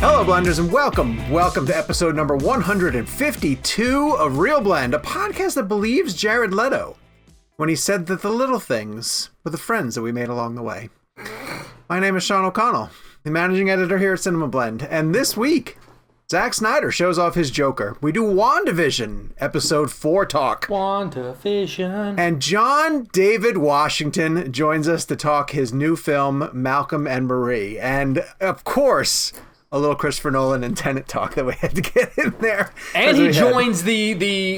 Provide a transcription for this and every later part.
Hello, Blenders, and welcome to episode number 152 of Real Blend, a podcast that believes Jared Leto when he said that the little things were the friends that we made along the way. My name is Sean O'Connell, the managing editor here at Cinema Blend, and this week, Zack Snyder shows off his Joker. We do WandaVision, episode 4 talk. WandaVision. And John David Washington joins us to talk his new film, Malcolm and Marie. And, of course, a little Christopher Nolan and Tenet talk that we had to get in there. And he joins the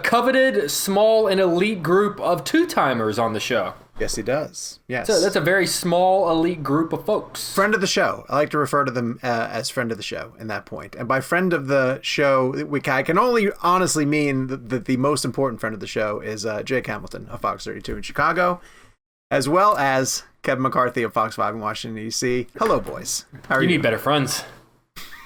coveted, small, and elite group of two-timers on the show. Yes, he does. Yes. So that's a very small, elite group of folks. Friend of the show. I like to refer to them as friend of the show in that point. And by friend of the show, I can only honestly mean that the most important friend of the show is Jake Hamilton of Fox 32 in Chicago, as well as Kevin McCarthy of Fox 5 in Washington, D.C. Hello, boys. How are you? You need better friends.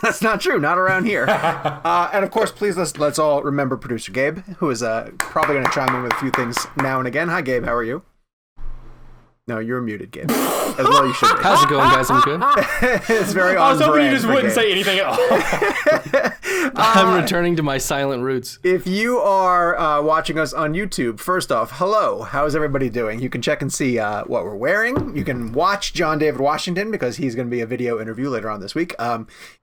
That's not true. Not around here. And of course, please let's all remember producer Gabe, who is probably going to chime in with a few things now and again. Hi, Gabe. How are you? No, you're muted, Gabe. As well you should be. How's it going, guys? I'm good. It's very on I was hoping you just wouldn't Gabe. say anything at all. I'm returning to my silent roots. If you are watching us on YouTube, first off, hello. How's everybody doing? You can check and see what we're wearing. You can watch John David Washington because he's going to be a video interview later on this week.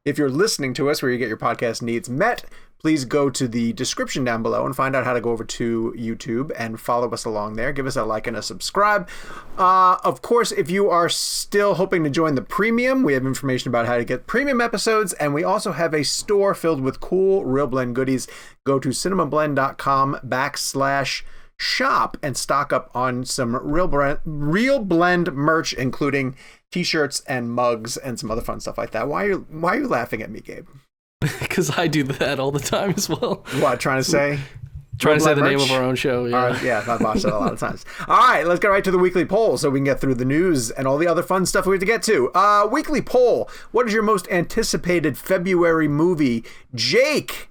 If you're listening to us where you get your podcast needs met, please go to the description down below and find out how to go over to YouTube and follow us along there. Give us a like and a subscribe. Of course, if you are still hoping to join the premium, we have information about how to get premium episodes, and we also have a store filled with cool Real Blend goodies. Go to cinemablend.com/shop and stock up on some Real Blend merch, including t-shirts and mugs and some other fun stuff like that. Why are you laughing at me, Gabe? Because I do that all the time as well. What, trying to say? Trying to say the merch? name of our own show. Yeah, Yeah, I've watched that a lot of times. All right, let's get right to the weekly poll so we can get through the news and all the other fun stuff we have to get to. Weekly poll. What is your most anticipated February movie? Jake,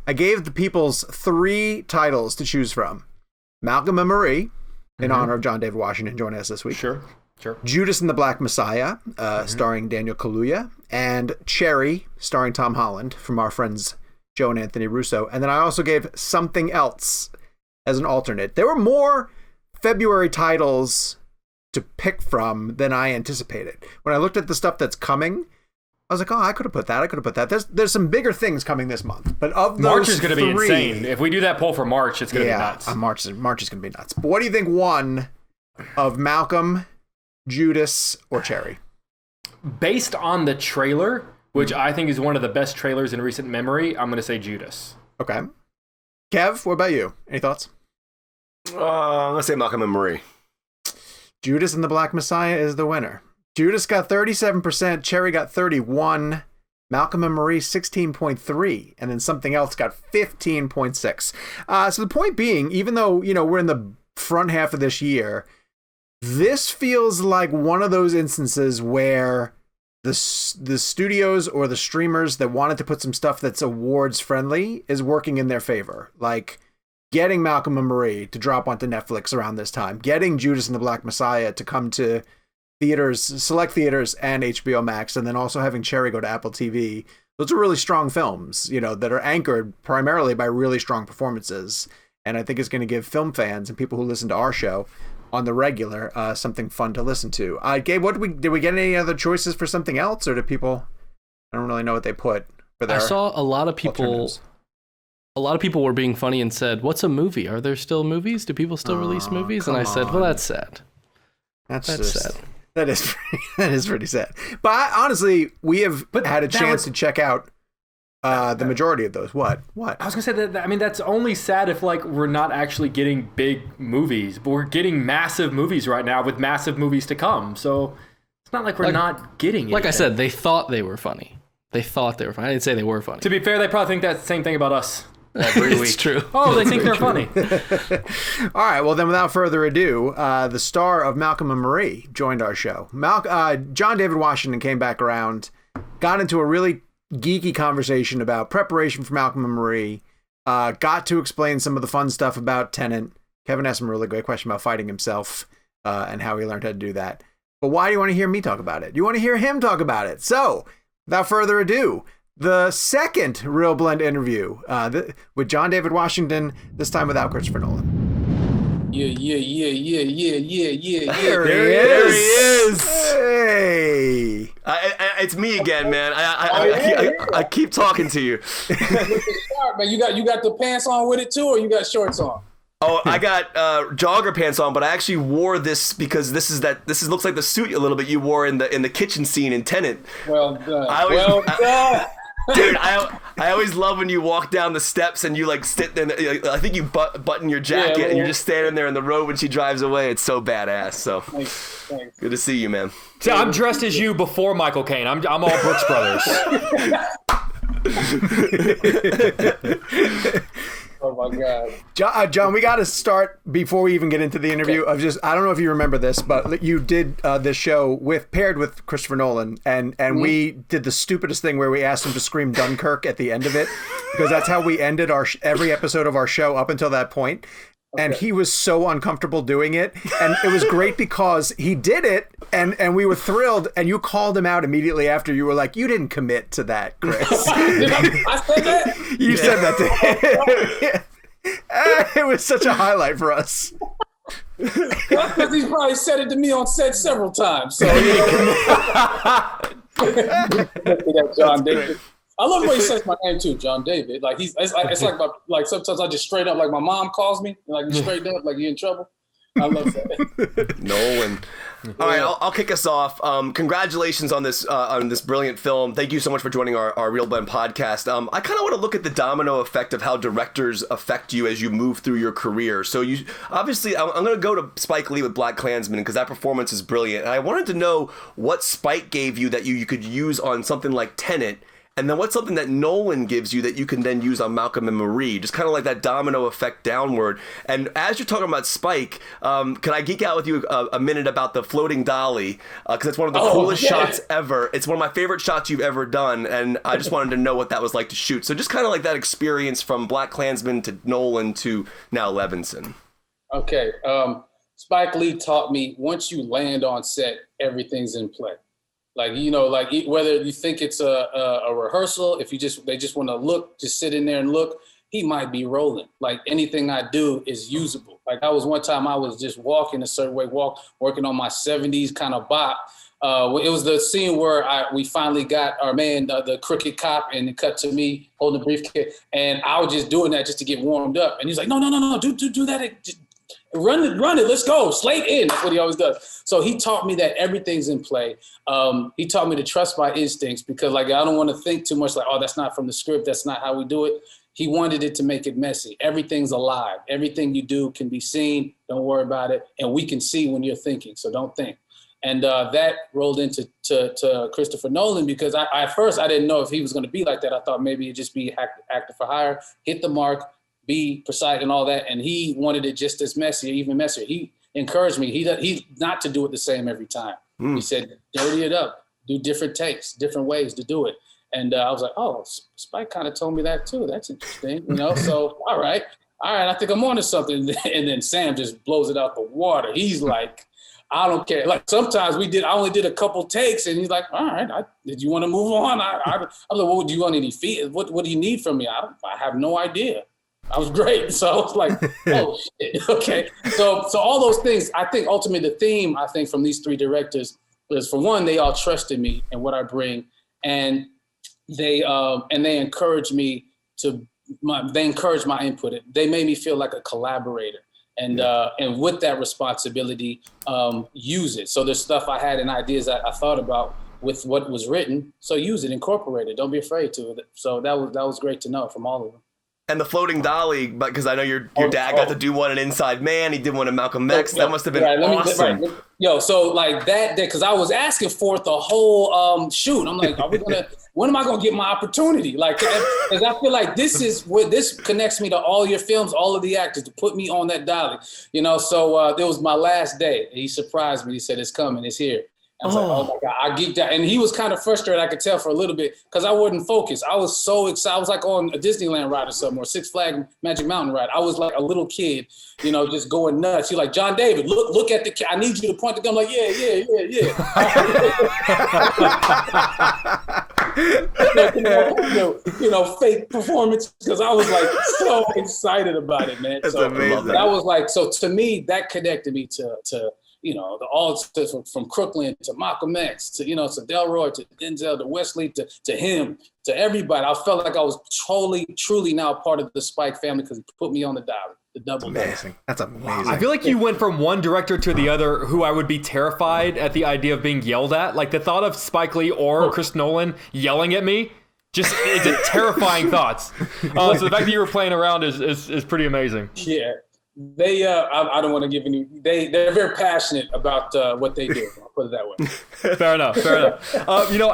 I gave the peoples 3 titles to choose from. Malcolm and Marie, in honor of John David Washington joining us this week. Sure. Judas and the Black Messiah, starring Daniel Kaluuya, and Cherry, starring Tom Holland, from our friends Joe and Anthony Russo. And then I also gave Something Else as an alternate. There were more February titles to pick from than I anticipated. When I looked at the stuff that's coming, I was like, oh, I could have put that. There's some bigger things coming this month. But of those March is going to be 3, insane. If we do that poll for March, it's going to be nuts. March is going to be nuts. But what do you think won of Malcolm, Judas, or Cherry? Based on the trailer, which I think is one of the best trailers in recent memory, I'm going to say Judas. Okay. Kev, what about you? Any thoughts? Let's say Malcolm and Marie. Judas and the Black Messiah is the winner. Judas got 37%, Cherry got 31%, Malcolm and Marie 16.3%, and then Something Else got 15.6%. So the point being, even though, we're in the front half of this year, this feels like one of those instances where the studios or the streamers that wanted to put some stuff that's awards friendly is working in their favor. Like getting Malcolm and Marie to drop onto Netflix around this time, getting Judas and the Black Messiah to come to theaters, select theaters and HBO Max, and then also having Cherry go to Apple TV. Those are really strong films, that are anchored primarily by really strong performances. And I think it's going to give film fans and people who listen to our show on the regular something fun to listen to. Gabe, did we get any other choices for Something Else, or did people, I don't really know what they put for their I saw a lot of people were being funny and said, what's a movie? Are there still movies? Do people still release movies? And I said, well, that's sad. That's sad. That is pretty sad. But honestly, we have had a chance to check out the majority of those. What? I was gonna say that. I mean, that's only sad if we're not actually getting big movies, but we're getting massive movies right now with massive movies to come. So it's not like we're not getting anything. Like I said, they thought they were funny. I didn't say they were funny. To be fair, they probably think that same thing about us every week. It's true. Oh, they think they're funny. All right. Well, then, without further ado, the star of Malcolm and Marie joined our show. John David Washington came back around, got into a really geeky conversation about preparation for Malcolm and Marie, got to explain some of the fun stuff about Tenet. Kevin asked him a really great question about fighting himself and how he learned how to do that. But why do you want to hear me talk about it? You want to hear him talk about it. So without further ado, the second Real Blend interview with John David Washington, this time without Christopher Nolan. Yeah. There he is. Hey. It's me again, man. I keep talking to you. Man, you got the pants on with it too, or you got shorts on? Oh, I got jogger pants on, but I actually wore this because this looks like the suit a little bit you wore in the kitchen scene in Tenet. Well done. Dude, I always love when you walk down the steps and you like sit there. I think you button your jacket and you're just standing there in the road when she drives away. It's so badass. So Thanks. Good to see you, man. So I'm dressed as you before Michael Caine. I'm all Brooks Brothers. Oh my God, John, we got to start before we even get into the interview. I don't know if you remember this, but you did this show paired with Christopher Nolan, and we did the stupidest thing where we asked him to scream Dunkirk at the end of it, because that's how we ended every episode of our show up until that point. And he was so uncomfortable doing it, and it was great because he did it, and we were thrilled. And you called him out immediately after. You were like, "You didn't commit to that, Chris." I said that. You said that to him. It was such a highlight for us. Well, because he's probably said it to me on set several times. So John David. I love the way he says my name too, John David. Like like sometimes I just straight up, like my mom calls me, like you straight up, like you in trouble. I love that. Nolan. All right, I'll kick us off. Congratulations on this brilliant film. Thank you so much for joining our Real Blend podcast. I kind of want to look at the domino effect of how directors affect you as you move through your career. So you obviously, I'm going to go to Spike Lee with BlacKkKlansman because that performance is brilliant. And I wanted to know what Spike gave you that you could use on something like Tenet. And then what's something that Nolan gives you that you can then use on Malcolm and Marie? Just kind of like that domino effect downward. And as you're talking about Spike, can I geek out with you a minute about the floating dolly? Because it's one of the coolest shots ever. It's one of my favorite shots you've ever done. And I just wanted to know what that was like to shoot. So just kind of like that experience from BlacKkKlansman to Nolan to now Levinson. Okay. Spike Lee taught me once you land on set, everything's in play. Like, you know, like whether you think it's a rehearsal, if they just want to look, just sit in there and look, he might be rolling. Like anything I do is usable. Like one time I was just walking a certain way, working on my 70s kind of bop. It was the scene where we finally got our man, the crooked cop, and it cut to me holding the briefcase. And I was just doing that just to get warmed up. And he's like, no, do that. Just run it, let's go, slate in. That's what he always does. So he taught me that everything's in play. He taught me to trust my instincts because like I don't want to think too much like, oh, that's not from the script, that's not how we do it. He wanted it to make it messy. Everything's alive. Everything you do can be seen. Don't worry about it. And we can see when you're thinking, so don't think. And that rolled into Christopher Nolan because at first I didn't know if he was going to be like that. I thought maybe it'd just be actor for hire, hit the mark, be precise and all that. And he wanted it just as messy, even messier. He encouraged me. He not to do it the same every time. He said, dirty it up, do different takes, different ways to do it. And I was like, oh, Spike kind of told me that too. That's interesting, you know? So, all right, I think I'm onto something. And then Sam just blows it out the water. He's like, I don't care. Like sometimes I only did a couple takes and he's like, all right, did you want to move on? I was like, well, do you want any feet? What do you need from me? I have no idea. I was great. So I was like, oh, shit. Okay. So all those things, I think ultimately the theme, I think from these three directors is for one, they all trusted me and what I bring. And they encouraged me they encouraged my input. They made me feel like a collaborator. And with that responsibility, use it. So there's stuff I had and ideas that I thought about with what was written. So use it, incorporate it. Don't be afraid to. So that was great to know from all of them. And the floating dolly, because I know your dad got to do one in Inside Man. He did one in Malcolm X. That must have been awesome. Yo, so like that day, because I was asking for it the whole shoot. I'm like, when am I going to get my opportunity? Like, because I feel like this connects me to all your films, all of the actors, to put me on that dolly. You know, so it was my last day. He surprised me. He said, it's coming, it's here. I was like, oh my God, I geeked out. And he was kind of frustrated, I could tell for a little bit, because I wasn't focused. I was so excited. I was like on a Disneyland ride or something, or Six Flags Magic Mountain ride. I was like a little kid, you know, just going nuts. He's like, John David, look at I need you to point the gun. I'm like, yeah. fake performance because I was like so excited about it, man. That's so amazing. that was like, so to me, that connected me to from Crooklyn to Malcolm X to to Delroy to Denzel to Wesley to him to everybody. I felt like I was truly now part of the Spike family because he put me on the dial. The double. Amazing. That's amazing. I feel like you went from one director to the other who I would be terrified at the idea of being yelled at. Like the thought of Spike Lee or Chris Nolan yelling at me just is a terrifying thought. So the fact that you were playing around is pretty amazing. Yeah. They, I don't want to give any. They're very passionate about what they do. I'll put it that way. Fair enough.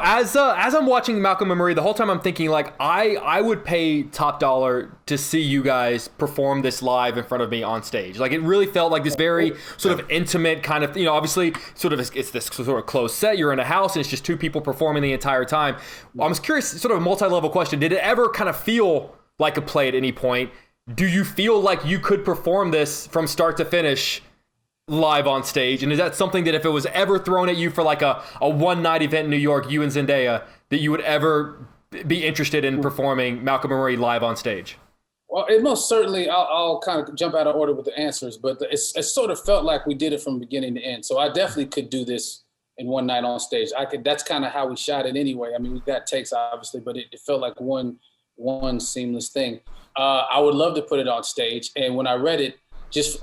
As I'm watching Malcolm and Marie, the whole time I'm thinking like I would pay top dollar to see you guys perform this live in front of me on stage. Like it really felt like this very sort of intimate kind of, obviously sort of it's this sort of closed set. You're in a house and it's just two people performing the entire time. I was curious, sort of a multi-level question. Did it ever kind of feel like a play at any point? Do you feel like you could perform this from start to finish live on stage? And is that something that if it was ever thrown at you for like a one-night event in New York, you and Zendaya, that you would ever be interested in performing Malcolm and Marie live on stage? Well, it most certainly, I'll kind of jump out of order with the answers, but it sort of felt like we did it from beginning to end. So I definitely could do this in one night on stage. That's kind of how we shot it anyway. I mean, we got takes obviously, but it felt like one seamless thing. I would love to put it on stage. And when I read it,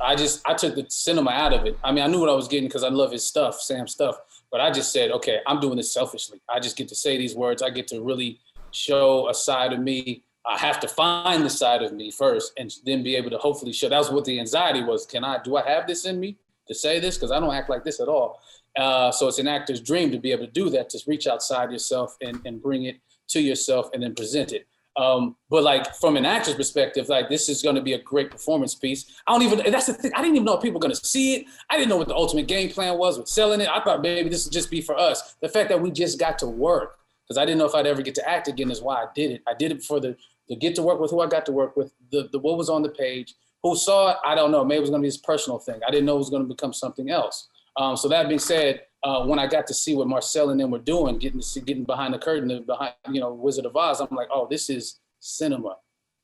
I took the cinema out of it. I mean, I knew what I was getting because I love his stuff, Sam's stuff. But I just said, okay, I'm doing this selfishly. I just get to say these words. I get to really show a side of me. I have to find the side of me first and then be able to hopefully show. That was what the anxiety was. Do I have this in me to say this? Because I don't act like this at all. So it's an actor's dream to be able to do that, to reach outside yourself and bring it to yourself and then present it. But like from an actor's perspective, like this is going to be a great performance piece. That's the thing. I didn't even know if people were going to see it. I didn't know what the ultimate game plan was with selling it. I thought maybe this would just be for us. The fact that we just got to work, because I didn't know if I'd ever get to act again is why I did it. I did it for to get to work with who I got to work with, the what was on the page, who saw it. I don't know. Maybe it was going to be this personal thing. I didn't know it was going to become something else. So that being said, when I got to see what Marcel and them were doing, getting behind the curtain, behind Wizard of Oz, I'm like, oh, this is cinema.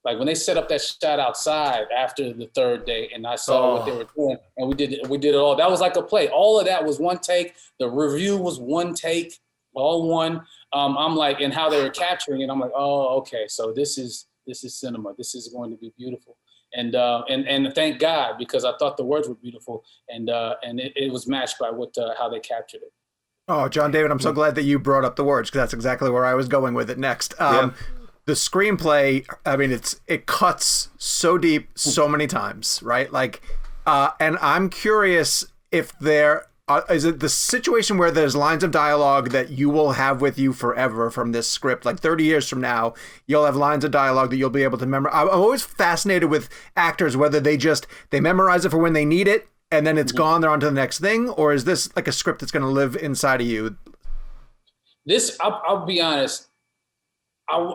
Like when they set up that shot outside after the third day, and I saw what they were doing, and we did it all. That was like a play. All of that was one take. The review was one take, all one. I'm like, and how they were capturing it, I'm like, oh, okay, so this is cinema. This is going to be beautiful. And thank God, because I thought the words were beautiful, and it was matched by how they captured it. Oh, John David, I'm so glad that you brought up the words, because that's exactly where I was going with it next. The screenplay, I mean, it cuts so deep so many times, right? Like, and I'm curious if is it the situation where there's lines of dialogue that you will have with you forever from this script? Like 30 years from now, you'll have lines of dialogue that you'll be able to remember. I'm always fascinated with actors, whether they memorize it for when they need it and then it's gone, they're on to the next thing, or is this like a script that's going to live inside of you? This, I'll be honest,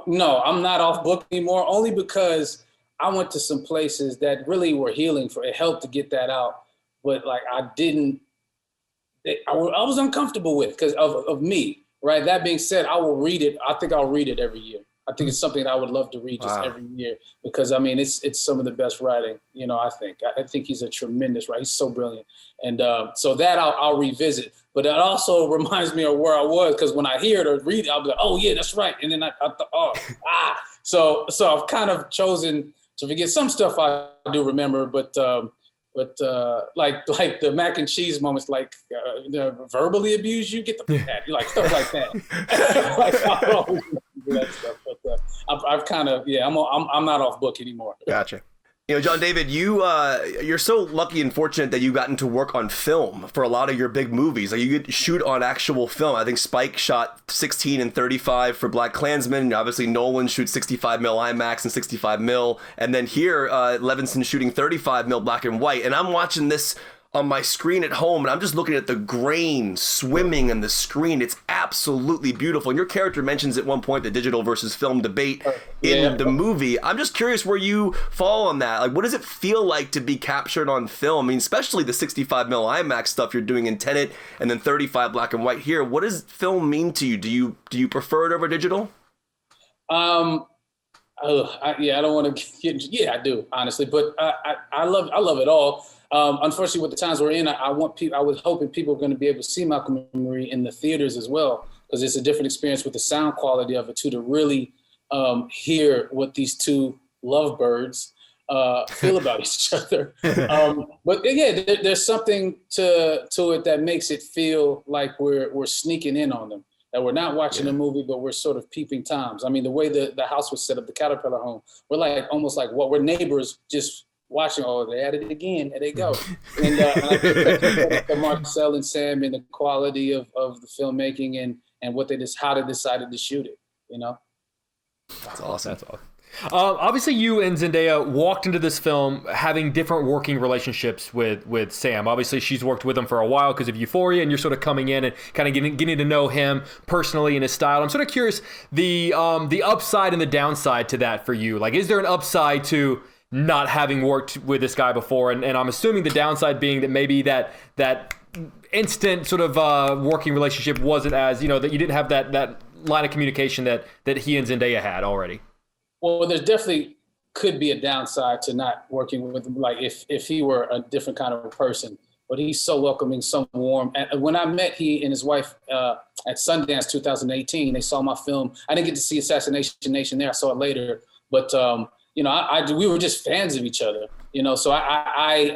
no, I'm not off book anymore, only because I went to some places that really were healing for it. Helped to get that out, but like I was uncomfortable with because of me, right? That being said, I will read it. I think I'll read it every year. I think it's something that I would love to read just every year because I mean it's some of the best writing. I think he's a tremendous writer. He's so brilliant, and so that I'll revisit. But it also reminds me of where I was because when I hear it or read it, I'll be like, oh yeah, that's right. And then I thought, So I've kind of chosen to forget some stuff I do remember, but like the mac and cheese moments, like verbally abuse you, get the that, like stuff like that. Like, I always do that stuff, but I've kind of I'm not off book anymore. Gotcha. John David, you're so lucky and fortunate that you gotten to work on film for a lot of your big movies. Like you get to shoot on actual film. I think Spike shot 16 and 35 for Black Klansman. Obviously, Nolan shoots 65 mil IMAX and 65 mil, and then here Levinson shooting 35 mil black and white. And I'm watching this on my screen at home, and I'm just looking at the grain swimming in the screen. It's absolutely beautiful. And your character mentions at one point the digital versus film debate in the movie. I'm just curious where you fall on that. Like, what does it feel like to be captured on film? I mean, especially the 65 mil IMAX stuff you're doing in Tenet, and then 35 black and white here. What does film mean to you? Do you prefer it over digital? I don't want to get. Yeah, I do, honestly, but I love it all. Unfortunately, with the times we're in, I was hoping people were going to be able to see Malcolm and Marie in the theaters as well, because it's a different experience with the sound quality of it too, to really hear what these two lovebirds feel about each other. But yeah, there's something to it that makes it feel like we're sneaking in on them. That we're not watching a movie, but we're sort of peeping toms. I mean, the way the house was set up, the Caterpillar home, we're like almost like we're neighbors just watching. Oh, they at it again. There they go. And I think that Marcel and Sam and the quality of the filmmaking and what how they decided to shoot it. You know, that's awesome. That's awesome. Obviously, you and Zendaya walked into this film having different working relationships with Sam. Obviously, she's worked with him for a while because of Euphoria, and you're sort of coming in and kind of getting to know him personally and his style. I'm sort of curious the upside and the downside to that for you. Like, is there an upside to not having worked with this guy before? And I'm assuming the downside being that maybe that instant sort of working relationship wasn't as, that you didn't have that line of communication that he and Zendaya had already. Well, there's definitely could be a downside to not working with him, like if he were a different kind of person. But he's so welcoming, so warm. And when I met he and his wife at Sundance 2018, they saw my film. I didn't get to see Assassination Nation there. I saw it later. But, we were just fans of each other, So I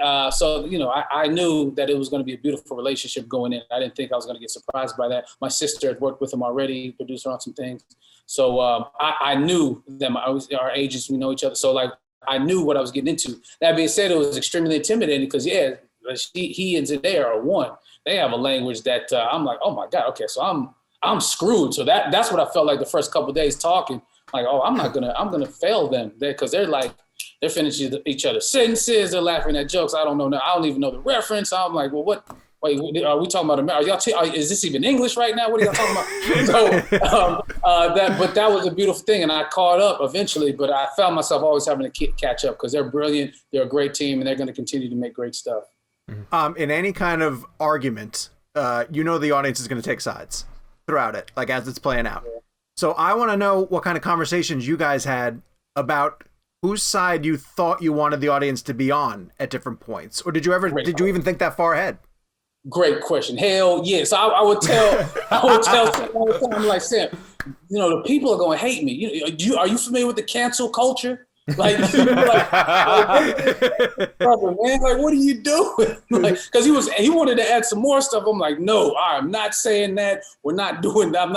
knew that it was going to be a beautiful relationship going in. I didn't think I was going to get surprised by that. My sister had worked with him already, produced her on some things. So I knew them. Our ages, we know each other. So I knew what I was getting into. That being said, it was extremely intimidating because he and Zendaya are one. They have a language that I'm like, oh my God, okay, so I'm screwed. So that's what I felt like the first couple of days talking. Like, oh, I'm gonna fail them because they're finishing each other's sentences. They're laughing at jokes. I don't know. I don't even know the reference. I'm like, well, what? Wait, are we talking about America? Is this even English right now? What are y'all talking about? But that was a beautiful thing, and I caught up eventually. But I found myself always having to catch up because they're brilliant. They're a great team, and they're going to continue to make great stuff. In any kind of argument, the audience is going to take sides throughout it, like as it's playing out. Yeah. So I want to know what kind of conversations you guys had about whose side you thought you wanted the audience to be on at different points, or did you even think that far ahead? Great question. Hell yes. I would tell Sam all the time, I'm like, Sam, the people are going to hate me. Are you familiar with the cancel culture? Brother, man, what are you doing? Because he wanted to add some more stuff. I'm like, no, I'm not saying that. We're not doing that.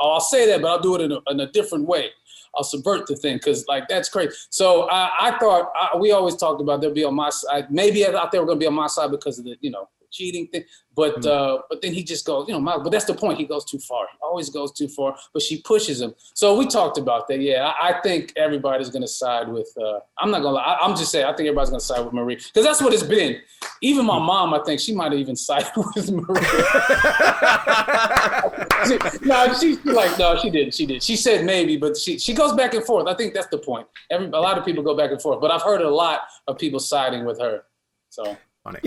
I'll say that, but I'll do it in a different way. I'll subvert the thing because that's crazy. So I thought we always talked about they'll be on my side. Maybe I thought they were going to be on my side because of the cheating thing, but then he just goes, but that's the point. He goes too far. He always goes too far, but she pushes him. So we talked about that. Yeah, I think everybody's going to side with, I'm not going to lie. I'm just saying, I think everybody's going to side with Marie because that's what it's been. Even my mom, I think she might have even sided with Marie. She didn't. She said maybe, but she goes back and forth. I think that's the point. A lot of people go back and forth, but I've heard a lot of people siding with her. So funny.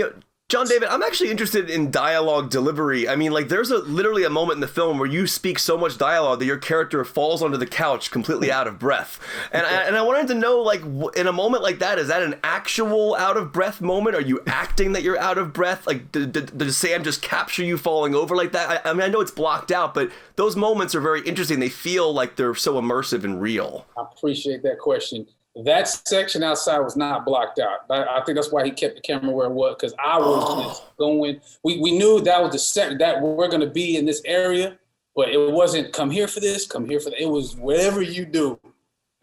John David, I'm actually interested in dialogue delivery. I mean, there's literally a moment in the film where you speak so much dialogue that your character falls onto the couch completely out of breath. And I wanted to know, in a moment like that, is that an actual out of breath moment? Are you acting that you're out of breath? Does Sam just capture you falling over like that? I mean, I know it's blocked out, but those moments are very interesting. They feel like they're so immersive and real. I appreciate that question. That section outside was not blocked out. I think that's why he kept the camera where it was, because I was just going. We knew that was the set that we're going to be in this area, but it wasn't come here for this, come here for that. It was whatever you do.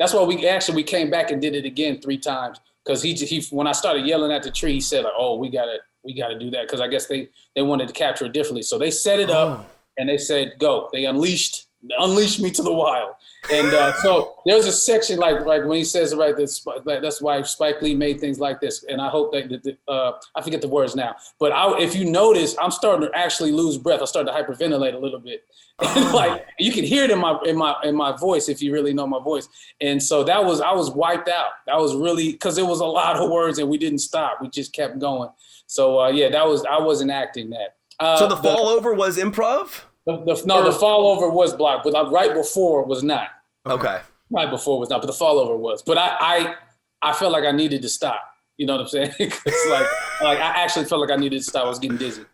That's why we came back and did it again 3 times because he when I started yelling at the tree, he said, "Oh, we gotta do that," because I guess they wanted to capture it differently. So they set it up and they said, "Go." They unleashed unleash me to the wild. And so there's a section like when he says, right, that's why Spike Lee made things like this. And I hope that I forget the words now, but if you notice, I'm starting to actually lose breath. I started to hyperventilate a little bit. Like you can hear it in my voice if you really know my voice. And so I was wiped out. That was really, because it was a lot of words and we didn't stop. We just kept going. So I wasn't acting that. So the fall over was improv? The fall over was blocked, but right before was not. Okay. Right before was not, but the fall over was. But I felt like I needed to stop. You know what I'm saying? It's like I actually felt like I needed to stop. I was getting dizzy.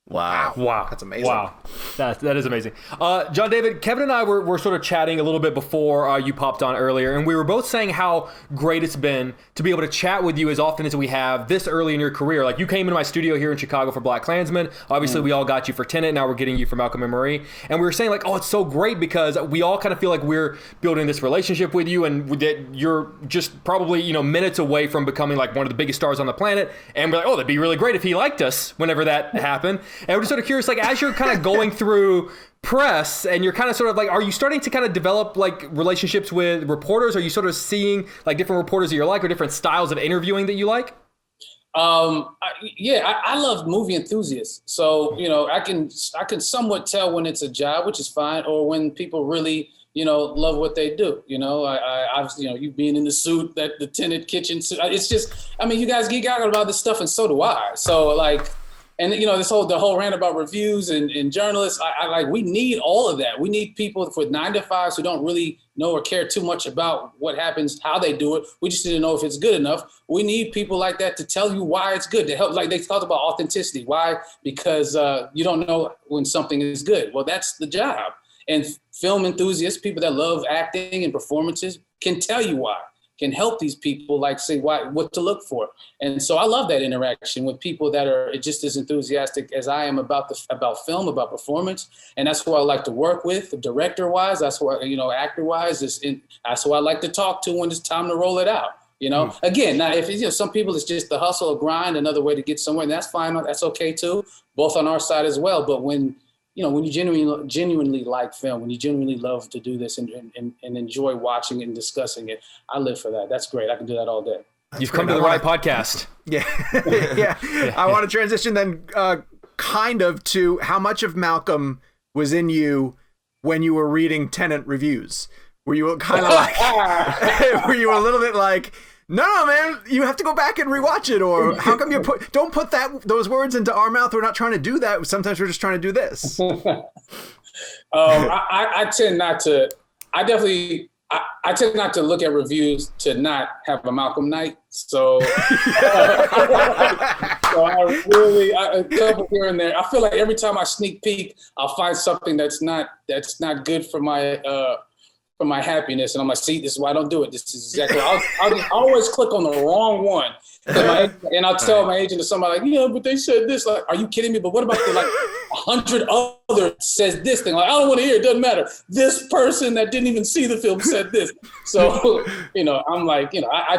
Wow. That's amazing. Wow. That is amazing. John David, Kevin and I were sort of chatting a little bit before you popped on earlier, and we were both saying how great it's been to be able to chat with you as often as we have this early in your career. Like, you came into my studio here in Chicago for BlacKkKlansman. Obviously, we all got you for Tenet. Now we're getting you for Malcolm and Marie. And we were saying, like, oh, it's so great because we all kind of feel like we're building this relationship with you, and that you're just probably, minutes away from becoming like one of the biggest stars on the planet. And we're like, oh, that'd be really great if he liked us whenever that happened. And we're just sort of curious, like, as you're kind of going through press and you're kind of sort of like, are you starting to kind of develop like relationships with reporters? Are you sort of seeing like different reporters that you like or different styles of interviewing that you like? I love movie enthusiasts. So, I can somewhat tell when it's a job, which is fine, or when people really, love what they do. I've you being in the suit, the Tenet kitchen suit. It's just, you guys geek out about this stuff, and so do I. So like, and the whole rant about reviews and journalists, we need all of that. We need people with 9-to-5s who don't really know or care too much about what happens, how they do it. We just need to know if it's good enough. We need people like that to tell you why it's good, to help. Like they talked about authenticity. Why? Because you don't know when something is good. Well, that's the job. And film enthusiasts, people that love acting and performances, can tell you why. Can help these people say what to look for. And so I love that interaction with people that are just as enthusiastic as I am about film, about performance. And that's who I like to work with, director wise. That's who actor wise. That's who I like to talk to when it's time to roll it out. Again, now if some people it's just the hustle or grind, another way to get somewhere, and that's fine. That's okay too, both on our side as well. But when you genuinely like film, when you genuinely love to do this and enjoy watching it and discussing it, I live for that. That's great. I can do that all day. You've come to the right podcast. Yeah. Yeah. I want to transition then kind of to how much of Malcolm was in you when you were reading Tenet reviews. Were you kind of like, were you a little bit like, no, man, you have to go back and rewatch it, or how come don't put those words into our mouth? We're not trying to do that. Sometimes we're just trying to do this. I tend not to. I tend not to look at reviews to not have a Malcolm night. So, a couple here and there. I feel like every time I sneak peek, I'll find something that's not good for my happiness, and I'm like, see, this is why I don't do it. This is exactly. I'll always click on the wrong one, and I'll tell my agent or somebody like, yeah, but they said this. Like, are you kidding me? But what about the 100 other says this thing? Like, I don't want to hear. It doesn't matter. This person that didn't even see the film said this. So I'm like, I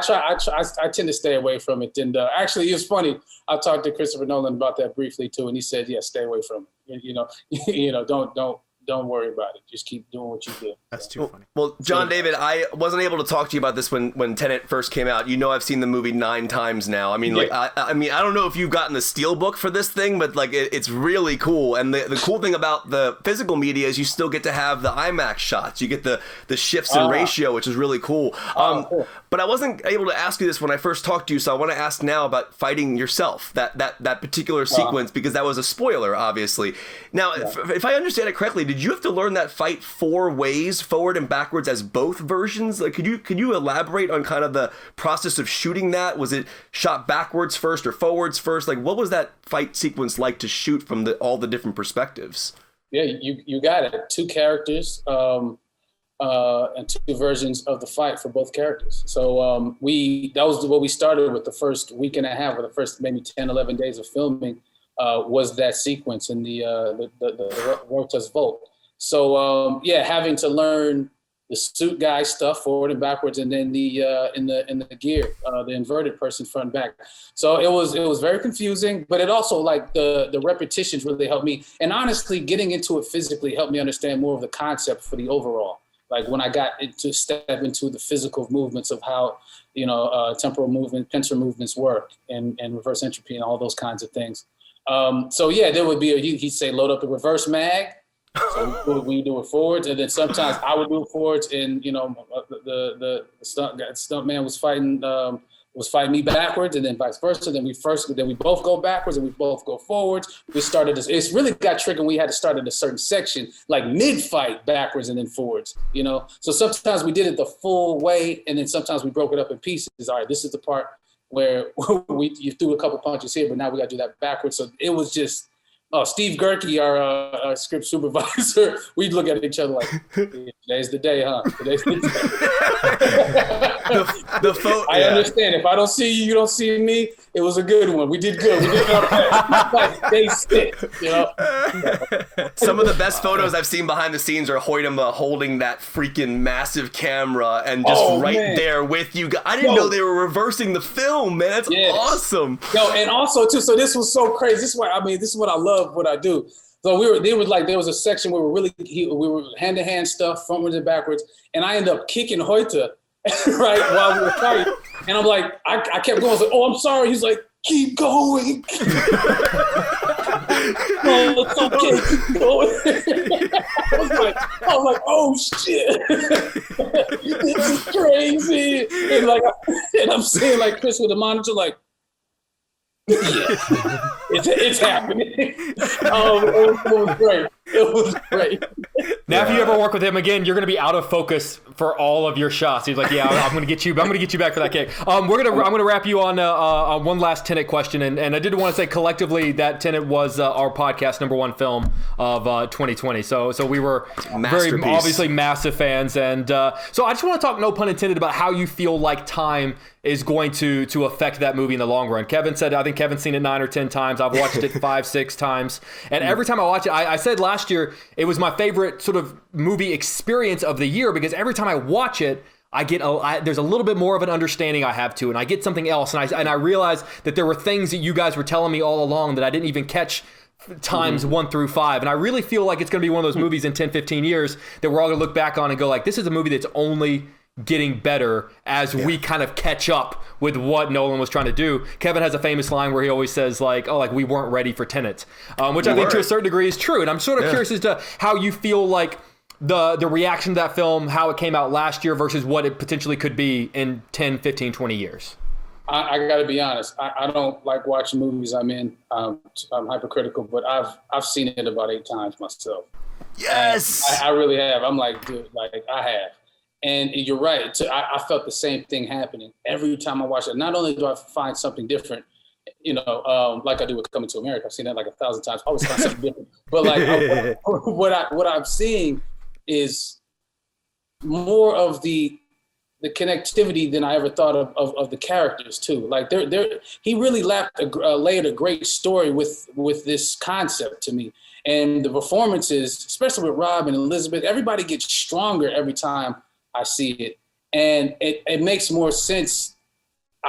tend to stay away from it. And actually, it's funny. I talked to Christopher Nolan about that briefly too, and he said, yeah, stay away from it. Don't worry about it. Just keep doing what you do. That's too funny. Well, John David, I wasn't able to talk to you about this when Tenet first came out. I've seen the movie 9 times now. I mean, I don't know if you've gotten the steelbook for this thing, but it's really cool. And the cool thing about the physical media is you still get to have the IMAX shots. You get the shifts in ratio, which is really cool. Cool. But I wasn't able to ask you this when I first talked to you, so I want to ask now about fighting yourself, that particular sequence, because that was a spoiler, obviously. Now, if I understand it correctly, did you have to learn that fight 4 ways, forward and backwards, as both versions? Like, could you elaborate on kind of the process of shooting that? Was it shot backwards first or forwards first? Like, what was that fight sequence like to shoot from all the different perspectives? Yeah, you got it. 2 characters and 2 versions of the fight for both characters. So that was what we started with the first week and a half, or the first maybe 10, 11 days of filming. Was that sequence in the Rotas Vault. So having to learn suit guy stuff forward and backwards, and then the in the gear, the inverted person front and back. So it was very confusing, but it also like the repetitions really helped me. And honestly, getting into it physically helped me understand more of the concept for the overall. Like when I got to step into the physical movements of how, temporal movement, pincer movements work, and reverse entropy and all those kinds of things. So yeah, there would be he'd say load up the reverse mag. So we do it forwards, and then sometimes I would do it forwards, and the stunt man was fighting me backwards, and then vice versa. Then we both go backwards and we both go forwards. We started this. It's really got tricky. We had to start at a certain section, like mid-fight, backwards and then forwards. So sometimes we did it the full way, and then sometimes we broke it up in pieces. All right, this is the part where you threw a couple punches here, but now we got to do that backwards. So it was just. Oh, Steve Gerke, our script supervisor, we'd look at each other like, today's the day, huh? Today's the day. I understand. If I don't see you, you don't see me. It was a good one. We did good. We did our best. Like, they stick, Some of the best photos I've seen behind the scenes are Hoytema holding that freaking massive camera and just there with you. I didn't know they were reversing the film, man. That's awesome. And also too. So this was so crazy. This is what I love. What I do. So there was a section where we were hand to hand stuff, frontwards and backwards, and I ended up kicking Hoyta right while we were fighting, and I'm like, I kept going. I was like, oh, I'm sorry. He's like, keep going. No, it's okay, keep going. I was like, oh shit, this is crazy, and I'm saying like Chris with the monitor like. Yeah, it's happening. It was great. It was great. Now, if you ever work with him again, you're going to be out of focus for all of your shots. He's like, "Yeah, I'm going to get you. I'm going to get you back for that kick." I'm going to wrap you on one last Tenet question, and I did want to say collectively that Tenet was our podcast #1 film of 2020. So we were very obviously massive fans, and so I just want to talk, no pun intended, about how you feel like time is going to affect that movie in the long run. Kevin said, I think Kevin's seen it 9 or 10 times. I've watched it 5, 6 times. And every time I watch it, I said last year, it was my favorite sort of movie experience of the year, because every time I watch it, there's a little bit more of an understanding I have to, and I get something else. And I realize that there were things that you guys were telling me all along that I didn't even catch times 1 through 5. And I really feel like it's going to be one of those movies in 10, 15 years that we're all going to look back on and go like, this is a movie that's only getting better as we kind of catch up with what Nolan was trying to do. Kevin has a famous line where he always says like, we weren't ready for Tenet, which I think to a certain degree is true. And I'm sort of curious as to how you feel like the reaction to that film, how it came out last year versus what it potentially could be in 10, 15, 20 years. I got to be honest. I don't like watching movies I'm in. I'm hypercritical, but I've seen it about 8 times myself. Yes, I really have. I'm like, dude, like I have. And you're right. I felt the same thing happening every time I watch it. Not only do I find something different, like I do with Coming to America. I've seen that like 1,000 times. I always find something different. But like what I'm seeing is more of the connectivity than I ever thought of the characters too. Like he really laid a great story with this concept to me. And the performances, especially with Rob and Elizabeth, everybody gets stronger every time I see it, and it makes more sense.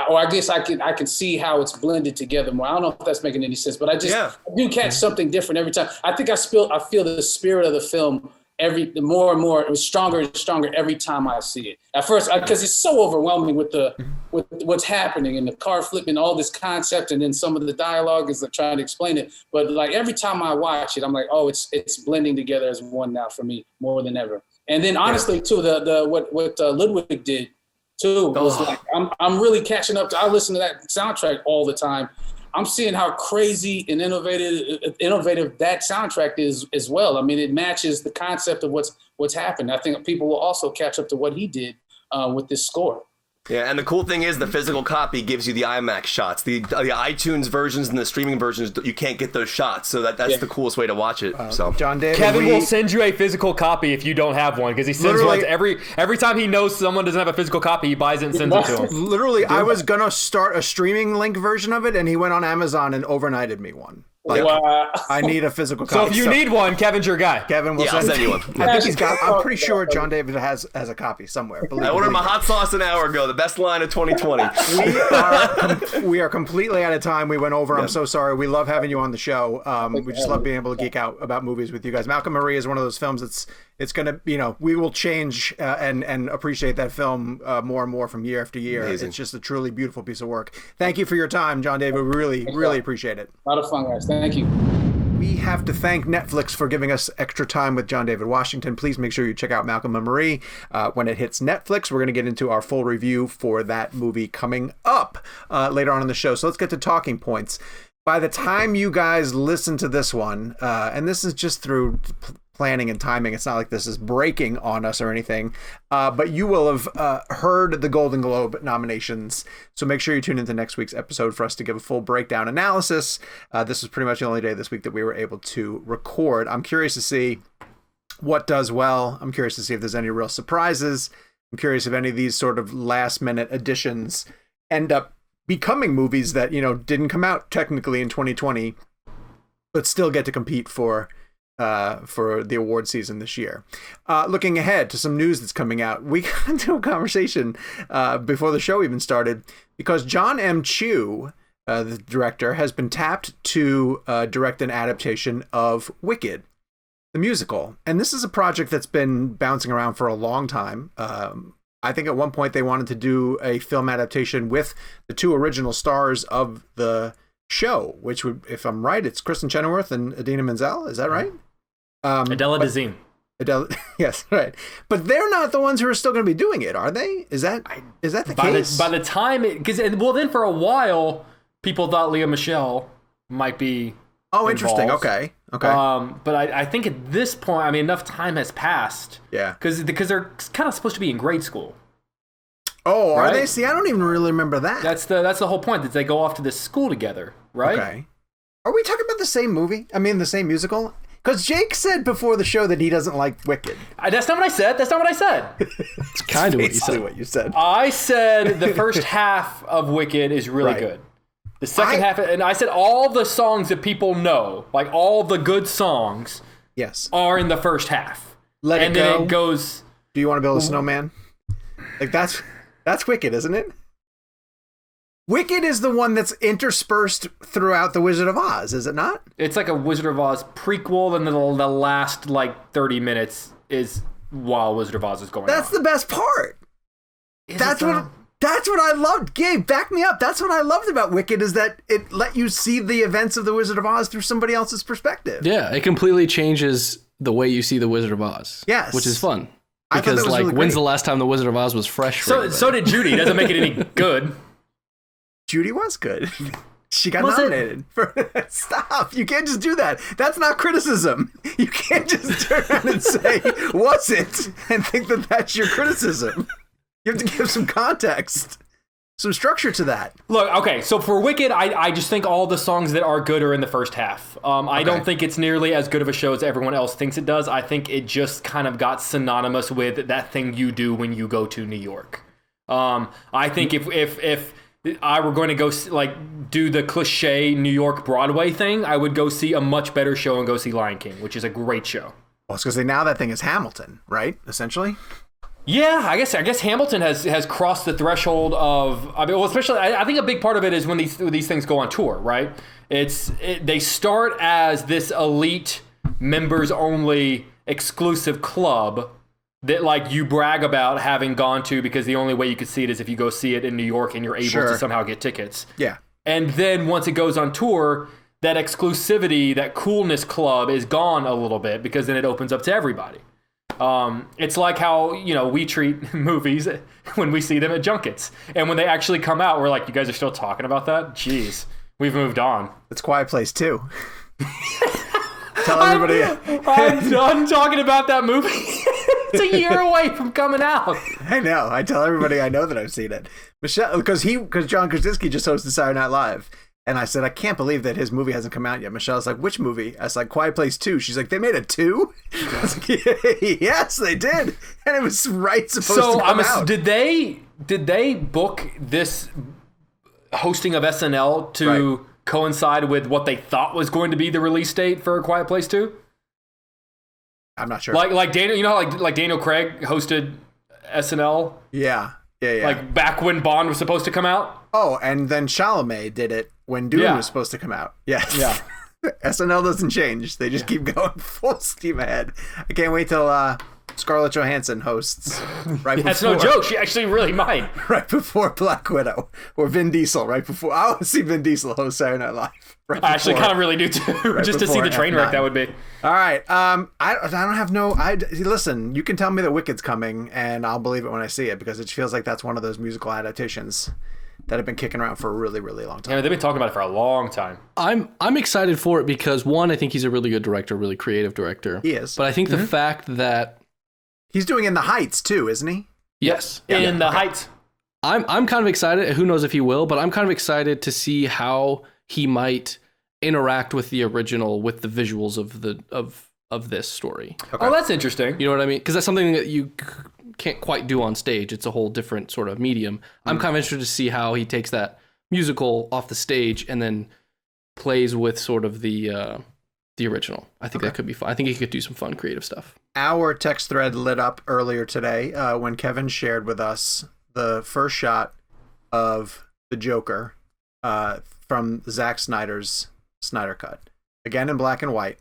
Or I guess I can see how it's blended together more. I don't know if that's making any sense, but I do catch something different every time. I think I feel the spirit of the film more and more. It was stronger and stronger every time I see it. At first, because it's so overwhelming with what's happening and the car flipping, all this concept, and then some of the dialogue is like trying to explain it. But like every time I watch it, I'm like, oh, it's blending together as one now for me more than ever. And then honestly, too, what Ludwig did too was like I'm really catching up. I listen to that soundtrack all the time. I'm seeing how crazy and innovative that soundtrack is as well. I mean, it matches the concept of what's happened. I think people will also catch up to what he did with this score. Yeah, and the cool thing is the physical copy gives you the IMAX shots. The iTunes versions and the streaming versions, you can't get those shots. So that's the coolest way to watch it. So John David, Kevin will send you a physical copy if you don't have one, because he sends one every time he knows someone doesn't have a physical copy, he buys it and sends it to him. Literally, I was gonna start a streaming link version of it, and he went on Amazon and overnighted me one. Wow. I need a physical So copy. if you need one, Kevin's your guy. Kevin will Yeah, I'll send send you one. I think he's got. I'm pretty sure John David has a copy somewhere. I ordered my hot sauce an hour ago. The best line of 2020. We are completely out of time. We went over. I'm so sorry. We love having you on the show. We just love being able to geek out about movies with you guys. Malcolm and Marie is one of those films it's gonna, we will change and appreciate that film more and more from year after year. Amazing. It's just a truly beautiful piece of work. Thank you for your time, John David. We really appreciate it. A lot of fun, guys. Thank you. We have to thank Netflix for giving us extra time with John David Washington. Please make sure you check out Malcolm and Marie when it hits Netflix. We're going to get into our full review for that movie coming up later on in the show. So let's get to talking points. By the time you guys listen to this one, and this is just through planning and timing, it's not like this is breaking on us or anything, but you will have heard the Golden Globe nominations. So make sure you tune into next week's episode for us to give a full breakdown analysis. This was pretty much the only day this week that we were able to record. I'm curious to see what does well. I'm curious to see if there's any real surprises. I'm curious if any of these sort of last minute additions end up becoming movies that, didn't come out technically in 2020, but still get to compete for the award season this year. Looking ahead to some news that's coming out, we got into a conversation before the show even started because John M. Chu, the director, has been tapped to direct an adaptation of Wicked, the musical. And this is a project that's been bouncing around for a long time. I think at one point they wanted to do a film adaptation with the two original stars of the show, which would, if I'm right, it's Kristen Chenoweth and Idina Menzel. Is that right? Adela Dazeem. Yes, right. But they're not the ones who are still going to be doing it, are they? Is that the case? By the time then for a while, people thought Lea Michele might be. Oh, interesting. involved. Okay. But I think at this point, enough time has passed. Yeah. Because they're kind of supposed to be in grade school. Oh, are right? they? See, I don't even really remember that. That's the whole point, that they go off to this school together, right? Okay. Are we talking about the same movie? I mean, the same musical? Because Jake said before the show that he doesn't like Wicked. That's not what I said. It's kind of what you said. I said the first half of Wicked is really good. The second half, and I said all the songs that people know, like all the good songs, yes, are in the first half. Let It Go. Then it goes. Do you want to build a snowman? Like that's Wicked, isn't it? Wicked is the one that's interspersed throughout The Wizard of Oz, is it not? It's like a Wizard of Oz prequel, and then the last 30 minutes is while Wizard of Oz is going on. That's the best part. That's what I loved. Gabe, back me up. That's what I loved about Wicked, is that it let you see the events of The Wizard of Oz through somebody else's perspective. Yeah, it completely changes the way you see The Wizard of Oz. Yes. Which is fun. I thought that Because, was really when's great. the last time The Wizard of Oz was fresh for So anybody? did Judy. Doesn't make it any good. Judy was good. She got Was it? nominated. Stop. You can't just do that. That's not criticism. You can't just turn around and say, was it? And think that that's your criticism. You have to give some context, some structure to that. Look, okay, so for Wicked, I just think all the songs that are good are in the first half. I don't think it's nearly as good of a show as everyone else thinks it does. I think it just kind of got synonymous with that thing you do when you go to New York. I think if I were going to go do the cliche New York Broadway thing, I would go see a much better show and go see Lion King, which is a great show. Well, it's because now that thing is Hamilton, right? Essentially. Yeah, I guess Hamilton has crossed the threshold of. Especially I think a big part of it is when these things go on tour, right? They start as this elite, members only, exclusive club that you brag about having gone to, because the only way you could see it is if you go see it in New York and you're able to somehow get tickets. Yeah. And then once it goes on tour, that exclusivity, that coolness club is gone a little bit, because then it opens up to everybody. It's like how, we treat movies when we see them at junkets. And when they actually come out, we're like, you guys are still talking about that? Jeez, we've moved on. It's Quiet Place 2. Tell everybody. I'm done talking about that movie. It's a year away from coming out. I know. I tell everybody I know that I've seen it. Michelle, because John Krasinski just hosted Saturday Night Live. And I said, I can't believe that his movie hasn't come out yet. Michelle's like, which movie? I was like, Quiet Place 2. She's like, they made a 2? I was like, yes, they did. And it was supposed to come out. Did they book this hosting of SNL to coincide with what they thought was going to be the release date for A Quiet Place 2? I'm not sure. Like Daniel, you know how like Daniel Craig hosted SNL? Yeah. Like back when Bond was supposed to come out? Oh, and then Chalamet did it when Dune was supposed to come out. Yes. Yeah. SNL doesn't change. They just keep going full steam ahead. I can't wait till Scarlett Johansson hosts right That's before. no joke. She actually really might. Right before Black Widow. Or Vin Diesel right before. I want to see Vin Diesel host Saturday Night Live. Right I actually before. kind of really do too. Just to see the train wreck F9. that would be. All right. I don't have no. Listen. You can tell me that Wicked's coming, and I'll believe it when I see it because it feels like that's one of those musical adaptations that have been kicking around for a really, really long time. Yeah, they've been talking about it for a long time. I'm excited for it because one, I think he's a really good director, really creative director. He is. But I think the fact that He's doing In the Heights too, isn't he? yes, In the Heights. I'm kind of excited. Who knows if he will, but I'm kind of excited to see how he might interact with the original, with the visuals of this story. Okay. Oh, that's interesting. You know what I mean? Because that's something that you can't quite do on stage. It's a whole different sort of medium. I'm kind of interested to see how he takes that musical off the stage and then plays with sort of the original. I think that could be fun. I think he could do some fun creative stuff. Our text thread lit up earlier today when Kevin shared with us the first shot of the Joker from Zack Snyder's Snyder Cut. Again in black and white,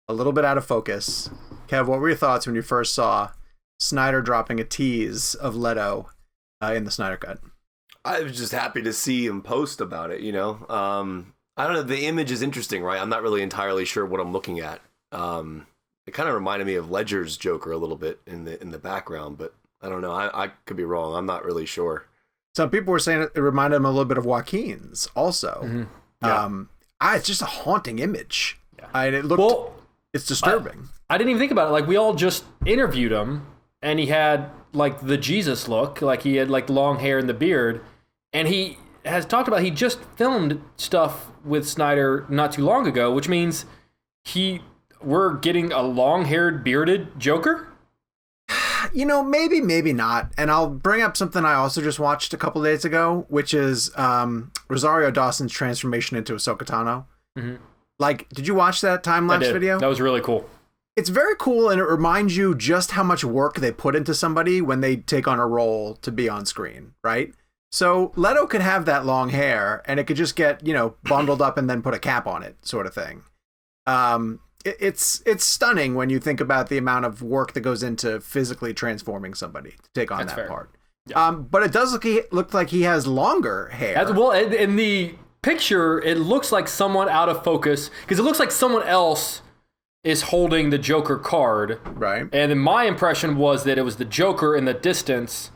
a little bit out of focus. Kev, what were your thoughts when you first saw Snyder dropping a tease of Leto in the Snyder Cut? I was just happy to see him post about it, you know. I don't know, the image is interesting, right? I'm not really entirely sure what I'm looking at. It kind of reminded me of Ledger's Joker a little bit in the background, but I don't know. I could be wrong. I'm not really sure. Some people were saying it reminded him a little bit of Joaquin's also. Mm-hmm. Yeah. It's just a haunting image. Yeah. It looked, it's disturbing. I didn't even think about it. Like, we all just interviewed him, and he had, like, the Jesus look. Like, he had, like, long hair and the beard. And he has talked about he just filmed stuff with Snyder not too long ago, which means we're getting a long-haired, bearded Joker? You know, maybe, maybe not. And I'll bring up something I also just watched a couple days ago, which is Rosario Dawson's transformation into Ahsoka Tano. Mm-hmm. Like, did you watch that time-lapse video? That was really cool. It's very cool, and it reminds you just how much work they put into somebody when they take on a role to be on screen, right? So Leto could have that long hair, and it could just get, bundled up and then put a cap on it, sort of thing. It's stunning when you think about the amount of work that goes into physically transforming somebody to take on that part. Yeah. But it does look like he has longer hair. Well, in the picture, it looks like someone out of focus, because it looks like someone else is holding the Joker card. Right. And then my impression was that it was the Joker in the distance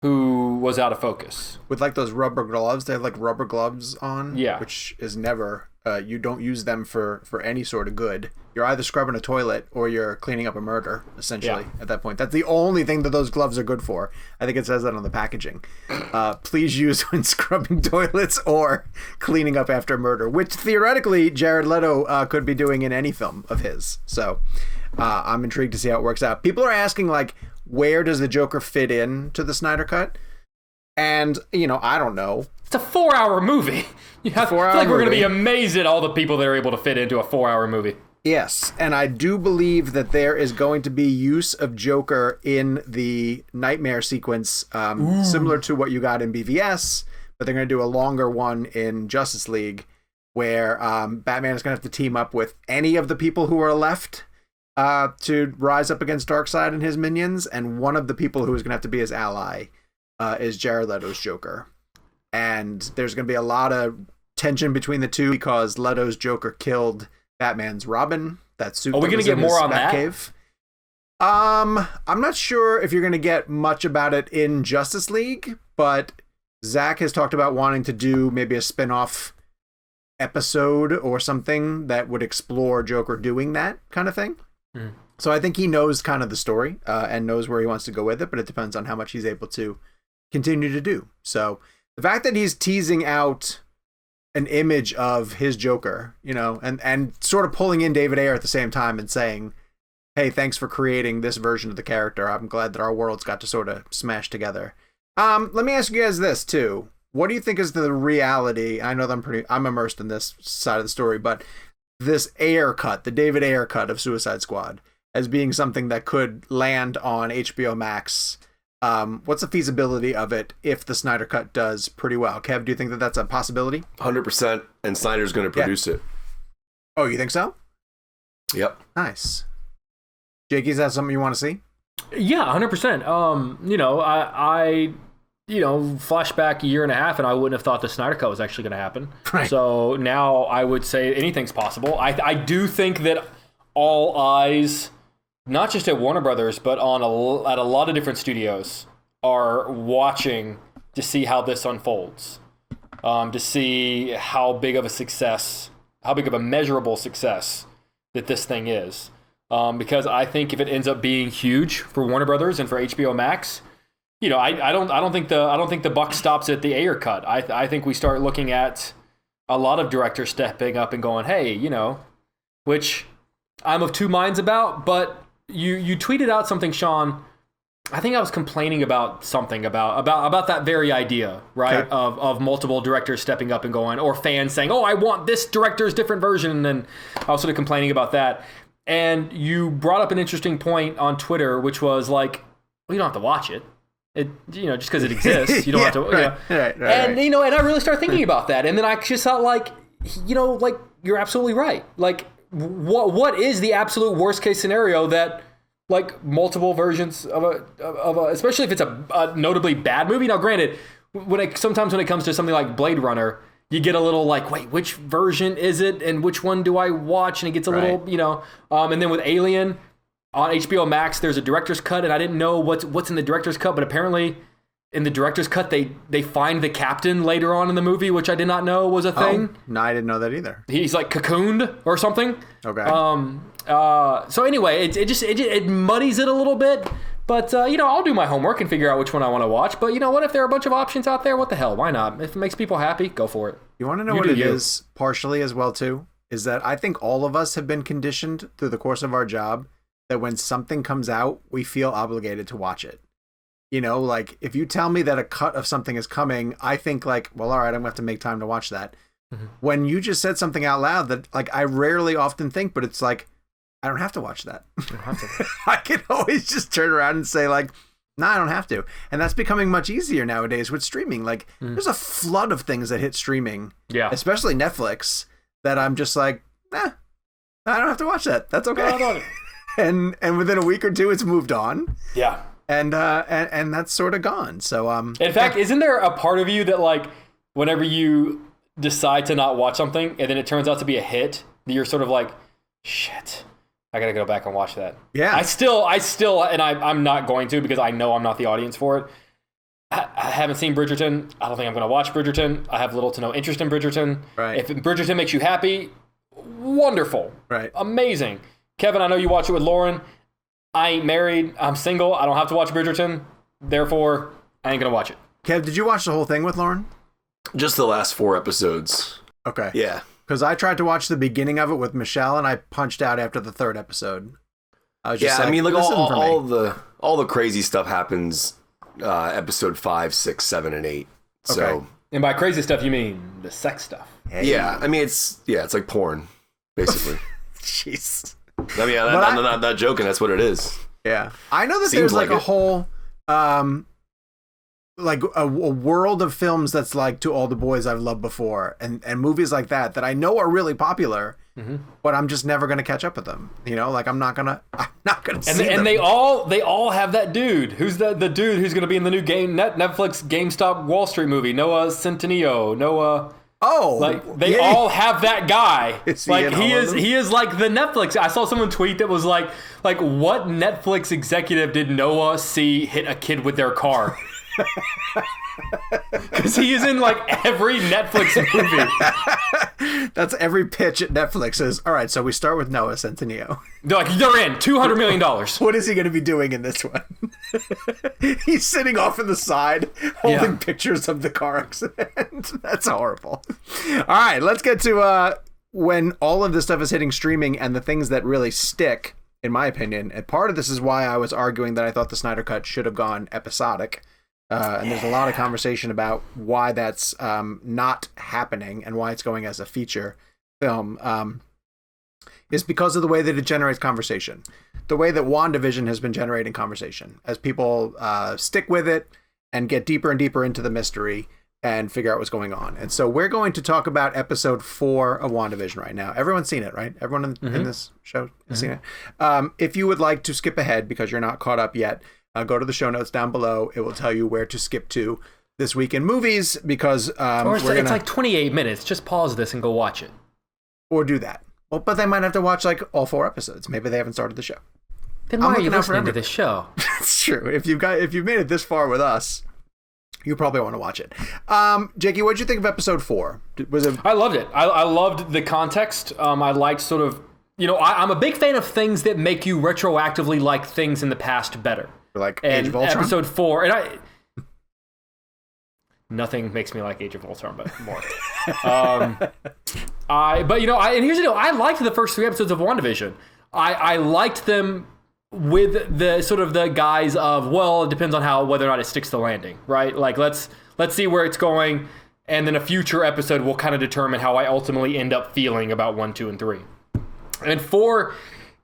who was out of focus. With like those rubber gloves. They have like rubber gloves on. Yeah. Which is never, you don't use them for any sort of good. You're either scrubbing a toilet or you're cleaning up a murder, essentially, at that point. That's the only thing that those gloves are good for. I think it says that on the packaging. Please use when scrubbing toilets or cleaning up after murder, which theoretically Jared Leto could be doing in any film of his. So I'm intrigued to see how it works out. People are asking, like, where does the Joker fit in to the Snyder Cut? And, I don't know. It's a 4-hour movie. I feel like we're going to be amazed at all the people that are able to fit into a 4-hour movie. Yes, and I do believe that there is going to be use of Joker in the Nightmare sequence, similar to what you got in BVS, but they're going to do a longer one in Justice League, where Batman is going to have to team up with any of the people who are left to rise up against Darkseid and his minions, and one of the people who is going to have to be his ally is Jared Leto's Joker. And there's going to be a lot of tension between the two because Leto's Joker killed Batman's Robin. That suit. Are we going to get more on that? Cave. I'm not sure if you're going to get much about it in Justice League, but Zack has talked about wanting to do maybe a spin-off episode or something that would explore Joker doing that kind of thing. Mm. So I think he knows kind of the story and knows where he wants to go with it, but it depends on how much he's able to continue to do. So the fact that he's teasing out an image of his Joker, and sort of pulling in David Ayer at the same time and saying, hey, thanks for creating this version of the character. I'm glad that our worlds got to sort of smash together. Let me ask you guys this too. what do you think is the reality? I know that I'm immersed in this side of the story, but this Ayer cut, the David Ayer cut of Suicide Squad, as being something that could land on HBO Max. What's the feasibility of it if the Snyder cut does pretty well? Kev, do you think that that's a possibility? 100%, and Snyder's going to produce it. Oh, you think so? Yep. Nice. Jakey, is that something you want to see? Yeah, 100%. You know, I flashback a year and a half, and I wouldn't have thought the Snyder cut was actually going to happen. Right. So now I would say anything's possible. I do think that all eyes, not just at Warner Brothers, but at a lot of different studios, are watching to see how this unfolds, to see how big of a measurable success that this thing is. Because I think if it ends up being huge for Warner Brothers and for HBO Max, you know, I don't think the buck stops at the Ayer cut. I think we start looking at a lot of directors stepping up and going, hey, you know, which I'm of two minds about, but you tweeted out something, Sean. I think I was complaining about something about that very idea, right? Okay. Of multiple directors stepping up and going, or fans saying, oh, I want this director's different version. And then I was sort of complaining about that. And you brought up an interesting point on Twitter, which was like, well, you don't have to watch it. Just because it exists, you don't have to. Right. And I really started thinking about that, and then I just thought, like, you're absolutely right. Like, what is the absolute worst case scenario that, like, multiple versions of a especially if it's a notably bad movie. Now, granted, sometimes when it comes to something like Blade Runner, you get a little like, wait, which version is it, and which one do I watch? And it gets a little, and then with Alien. On HBO Max, there's a director's cut, and I didn't know what's in the director's cut, but apparently in the director's cut, they find the captain later on in the movie, which I did not know was a thing. No, I didn't know that either. He's like cocooned or something. Okay. So anyway, it muddies it a little bit, but I'll do my homework and figure out which one I want to watch. But you know what? If there are a bunch of options out there, what the hell? Why not? If it makes people happy, go for it. You want to know what it is partially as well too? Is that I think all of us have been conditioned through the course of our job that when something comes out, we feel obligated to watch it. You know, like, if you tell me that a cut of something is coming, I think, like, well, all right, I'm going to have to make time to watch that. Mm-hmm. When you just said something out loud that, like, I rarely often think, but it's like, I don't have to watch that. You don't have to. I can always just turn around and say, like, no, I don't have to. And that's becoming much easier nowadays with streaming. Like, there's a flood of things that hit streaming, especially Netflix, that I'm just like, I don't have to watch that. That's okay. And within a week or two, it's moved on. Yeah. And that's sort of gone. So in fact, isn't there a part of you that, like, whenever you decide to not watch something and then it turns out to be a hit, you're sort of like, shit, I gotta go back and watch that. Yeah. I still, and I'm not going to because I know I'm not the audience for it. I haven't seen Bridgerton. I don't think I'm gonna watch Bridgerton. I have little to no interest in Bridgerton. Right. If Bridgerton makes you happy, wonderful. Right. Amazing. Kevin, I know you watch it with Lauren. I ain't married. I'm single. I don't have to watch Bridgerton. Therefore, I ain't going to watch it. Kev, did you watch the whole thing with Lauren? Just the last 4 episodes. Okay. Yeah. Because I tried to watch the beginning of it with Michelle, and I punched out after the 3rd episode. I was just all the crazy stuff happens episode 5, 6, 7, and 8. So. Okay. And by crazy stuff, you mean the sex stuff. Hey. Yeah. I mean, it's like porn, basically. Jeez. I mean, I'm not joking. That's what it is. Yeah. I know that there's like a whole, like a world of films that's like To All the Boys I've Loved Before and movies like that I know are really popular, but I'm just never going to catch up with them. You know, like I'm not going to see them. And they all have that dude. Who's the dude who's going to be in the new Netflix GameStop Wall Street movie? Noah Centineo. Oh, like they all have that guy. Like he is like the Netflix. I saw someone tweet that was like what Netflix executive did Noah see hit a kid with their car? Because he is in like every Netflix movie. That's every pitch at Netflix is, all right, so we start with Noah Centineo. They're in $200 million. What is he going to be doing in this one? He's sitting off in the side holding pictures of the car accident. That's horrible. All right, let's get to when all of this stuff is hitting streaming and the things that really stick, in my opinion. And part of this is why I was arguing that I thought the Snyder Cut should have gone episodic. And there's a lot of conversation about why that's not happening and why it's going as a feature film. Is because of the way that it generates conversation. The way that WandaVision has been generating conversation. As people stick with it and get deeper and deeper into the mystery and figure out what's going on. And so we're going to talk about episode 4 of WandaVision right now. Everyone's seen it, right? Everyone in this show has seen it. If you would like to skip ahead because you're not caught up yet, go to the show notes down below. It will tell you where to skip to this week in movies because it's like 28 minutes. Just pause this and go watch it. Or do that. Well, but they might have to watch like all 4 episodes. Maybe they haven't started the show. Then why are you listening to this show? It's true. If you've made it this far with us, you probably want to watch it. Jakey, what did you think of episode 4? I loved it. I loved the context. I liked sort of, I'm a big fan of things that make you retroactively like things in the past better. Like Age of Ultron? Episode 4, and nothing makes me like Age of Ultron, but more. And here's the deal. I liked the first 3 episodes of WandaVision. I liked them with the sort of the guise of, well, it depends on whether or not it sticks the landing, right? Like let's see where it's going, and then a future episode will kind of determine how I ultimately end up feeling about 1, 2, and 3. And 4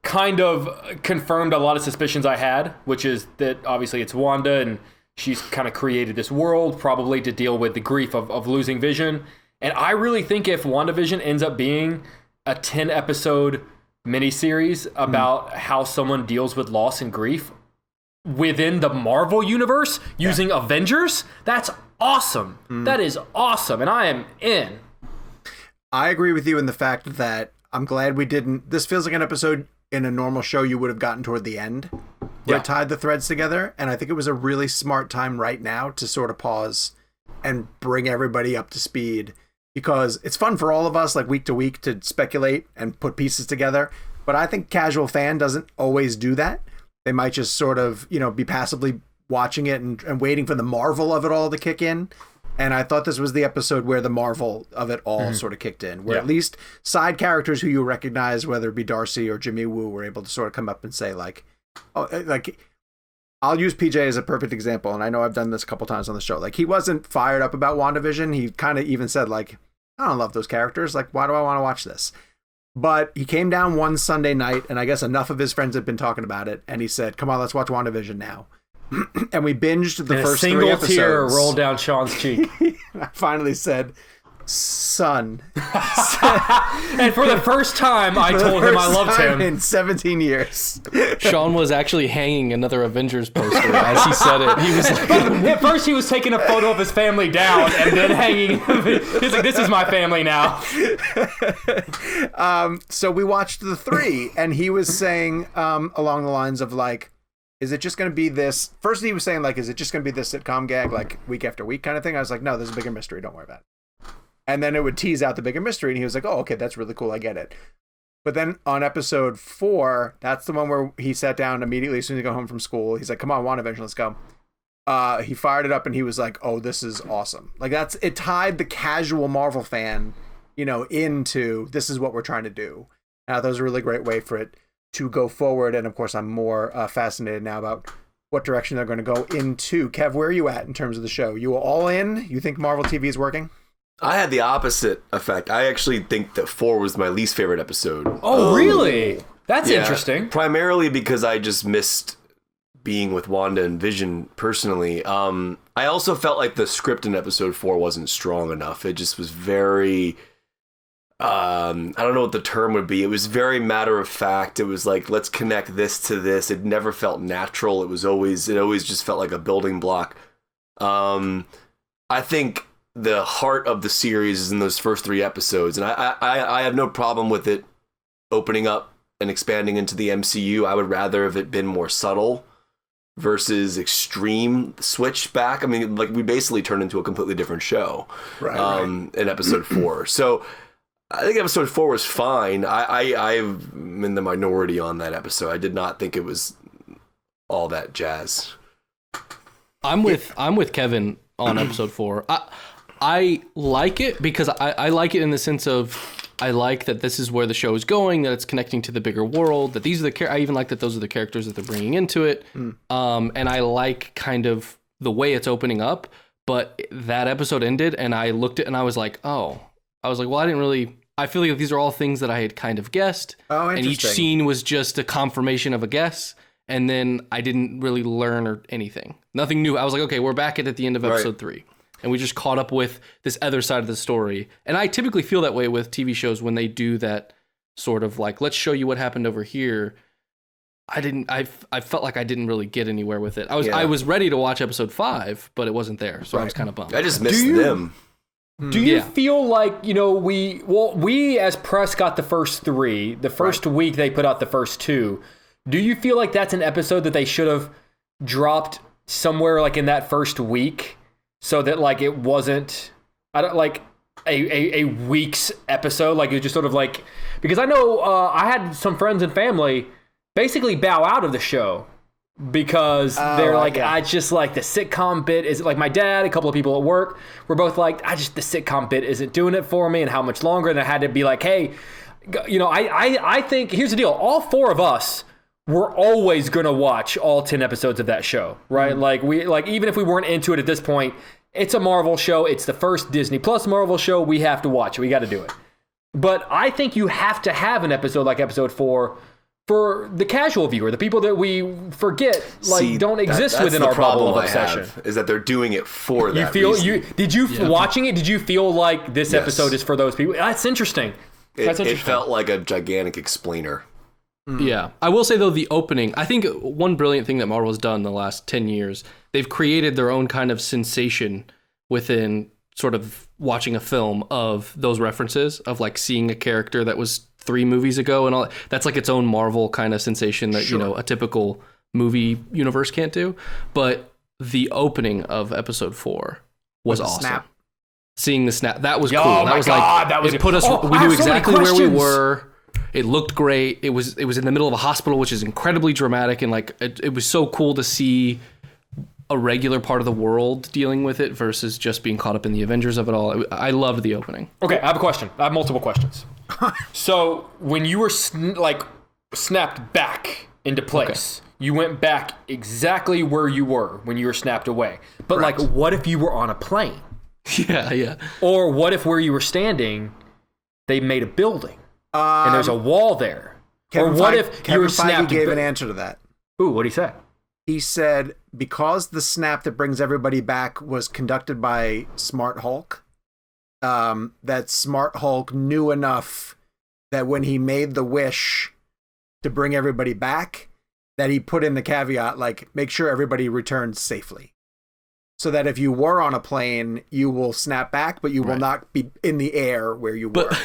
kind of confirmed a lot of suspicions I had, which is that obviously it's Wanda and she's kind of created this world probably to deal with the grief of losing Vision. And I really think if WandaVision ends up being a 10-episode miniseries about how someone deals with loss and grief within the Marvel universe using Avengers, that's awesome. That is awesome, and I am in. I agree with you in the fact that I'm glad we didn't. This feels like an episode in a normal show you would have gotten toward the end where it tied the threads together, and I think it was a really smart time right now to sort of pause and bring everybody up to speed. Because it's fun for all of us, like week to week, to speculate and put pieces together. But I think casual fan doesn't always do that. They might just sort of, be passively watching it and waiting for the marvel of it all to kick in. And I thought this was the episode where the marvel of it all sort of kicked in. Where at least side characters who you recognize, whether it be Darcy or Jimmy Woo, were able to sort of come up and say like, I'll use PJ as a perfect example, and I know I've done this a couple times on the show. Like, he wasn't fired up about WandaVision. He kind of even said, like, I don't love those characters. Like, why do I want to watch this? But he came down one Sunday night, and I guess enough of his friends had been talking about it, and he said, come on, let's watch WandaVision now. And we binged the first 3 episodes. A single tear rolled down Sean's cheek. I finally said, son. And for the first time, I told him I loved him. In 17 years. Sean was actually hanging another Avengers poster as he said it. He was like, at first he was taking a photo of his family down and then hanging. He's like, this is my family now. So we watched the 3, and he was saying along the lines of like, is it just going to be this? First he was saying like, is it just going to be this sitcom gag like week after week kind of thing? I was like, no, there's a bigger mystery. Don't worry about it. And then it would tease out the bigger mystery, and he was like, oh, okay, that's really cool. I get it. But then on episode 4, that's the one where he sat down immediately as soon as he got home from school. He's like, come on, WandaVision, let's go. He fired it up, and he was like, oh, this is awesome. Like, it tied the casual Marvel fan, into this is what we're trying to do. That was a really great way for it to go forward. And, of course, I'm more fascinated now about what direction they're going to go into. Kev, where are you at in terms of the show? You all in? You think Marvel TV is working? I had the opposite effect. I actually think that 4 was my least favorite episode. Oh, really? That's interesting. Primarily because I just missed being with Wanda and Vision personally. I also felt like the script in episode 4 wasn't strong enough. It just was very... I don't know what the term would be. It was very matter of fact. It was like, let's connect this to this. It never felt natural. It always just felt like a building block. I think the heart of the series is in those first 3 episodes, and I have no problem with it opening up and expanding into the MCU. I would rather have it been more subtle versus extreme switch back. I mean, like, we basically turned into a completely different show in episode 4. So I think episode 4 was fine. I'm in the minority on that episode. I did not think it was all that jazz. I'm with Kevin on episode 4. I like it because I like it in the sense of I like that this is where the show is going, that it's connecting to the bigger world, that these are I even like that those are the characters that they're bringing into it. And I like kind of the way it's opening up. But that episode ended, and I looked at it and I was like, well, I didn't really. I feel like these are all things that I had kind of guessed. Oh, and each scene was just a confirmation of a guess. And then I didn't really learn or anything. Nothing new. I was like, okay, we're back at the end of episode 3. And we just caught up with this other side of the story. And I typically feel that way with TV shows when they do that sort of like, let's show you what happened over here. I felt like I didn't really get anywhere with it. I was ready to watch episode 5, but it wasn't there. So I was kind of bummed. I just missed them. Do you feel like, we as press got the first 3, the first week they put out the first 2. Do you feel like that's an episode that they should have dropped somewhere like in that first week so that like it wasn't, a week's episode? Like it was just sort of like, because I know I had some friends and family basically bow out of the show because they're like, I just like the sitcom bit is like my dad, a couple of people at work were both like, the sitcom bit isn't doing it for me, and how much longer. And I had to be like, hey, I think here's the deal. All 4 of us we're always going to watch all 10 episodes of that show, right? Like even if we weren't into it at this point, it's a Marvel show. It's the first Disney Plus Marvel show. We have to watch it. We got to do it. But I think you have to have an episode like episode 4 for the casual viewer, the people that we forget don't exist within our bubble of obsession. Is that they're doing it for that reason. Watching it, did you feel like this episode is for those people? That's interesting. It felt like a gigantic explainer. Yeah. I will say, though, the opening, I think one brilliant thing that Marvel has done in the last 10 years, they've created their own kind of sensation within sort of watching a film of those references, of like seeing a character that was 3 movies ago and all. That's like its own Marvel kind of sensation that, a typical movie universe can't do. But the opening of episode 4 was awesome. Snap. Seeing the snap, that was cool. Oh that was God, that was it put us. We knew exactly where we were. It looked great. It was in the middle of a hospital, which is incredibly dramatic, and like it was so cool to see a regular part of the world dealing with it versus just being caught up in the Avengers of it all. I loved the opening. Okay, I have a question. I have multiple questions. So when you were snapped back into place, you went back exactly where you were when you were snapped away. But like, what if you were on a plane? Yeah. Or what if where you were standing, they made a building? And there's a wall there. Or what if you were snapped? Kevin Feige gave an answer to that. Ooh, what'd he say? He said, because the snap that brings everybody back was conducted by Smart Hulk, that Smart Hulk knew enough that when he made the wish to bring everybody back, that he put in the caveat, like, make sure everybody returns safely. So that if you were on a plane, you will snap back, but you will not be in the air where you were.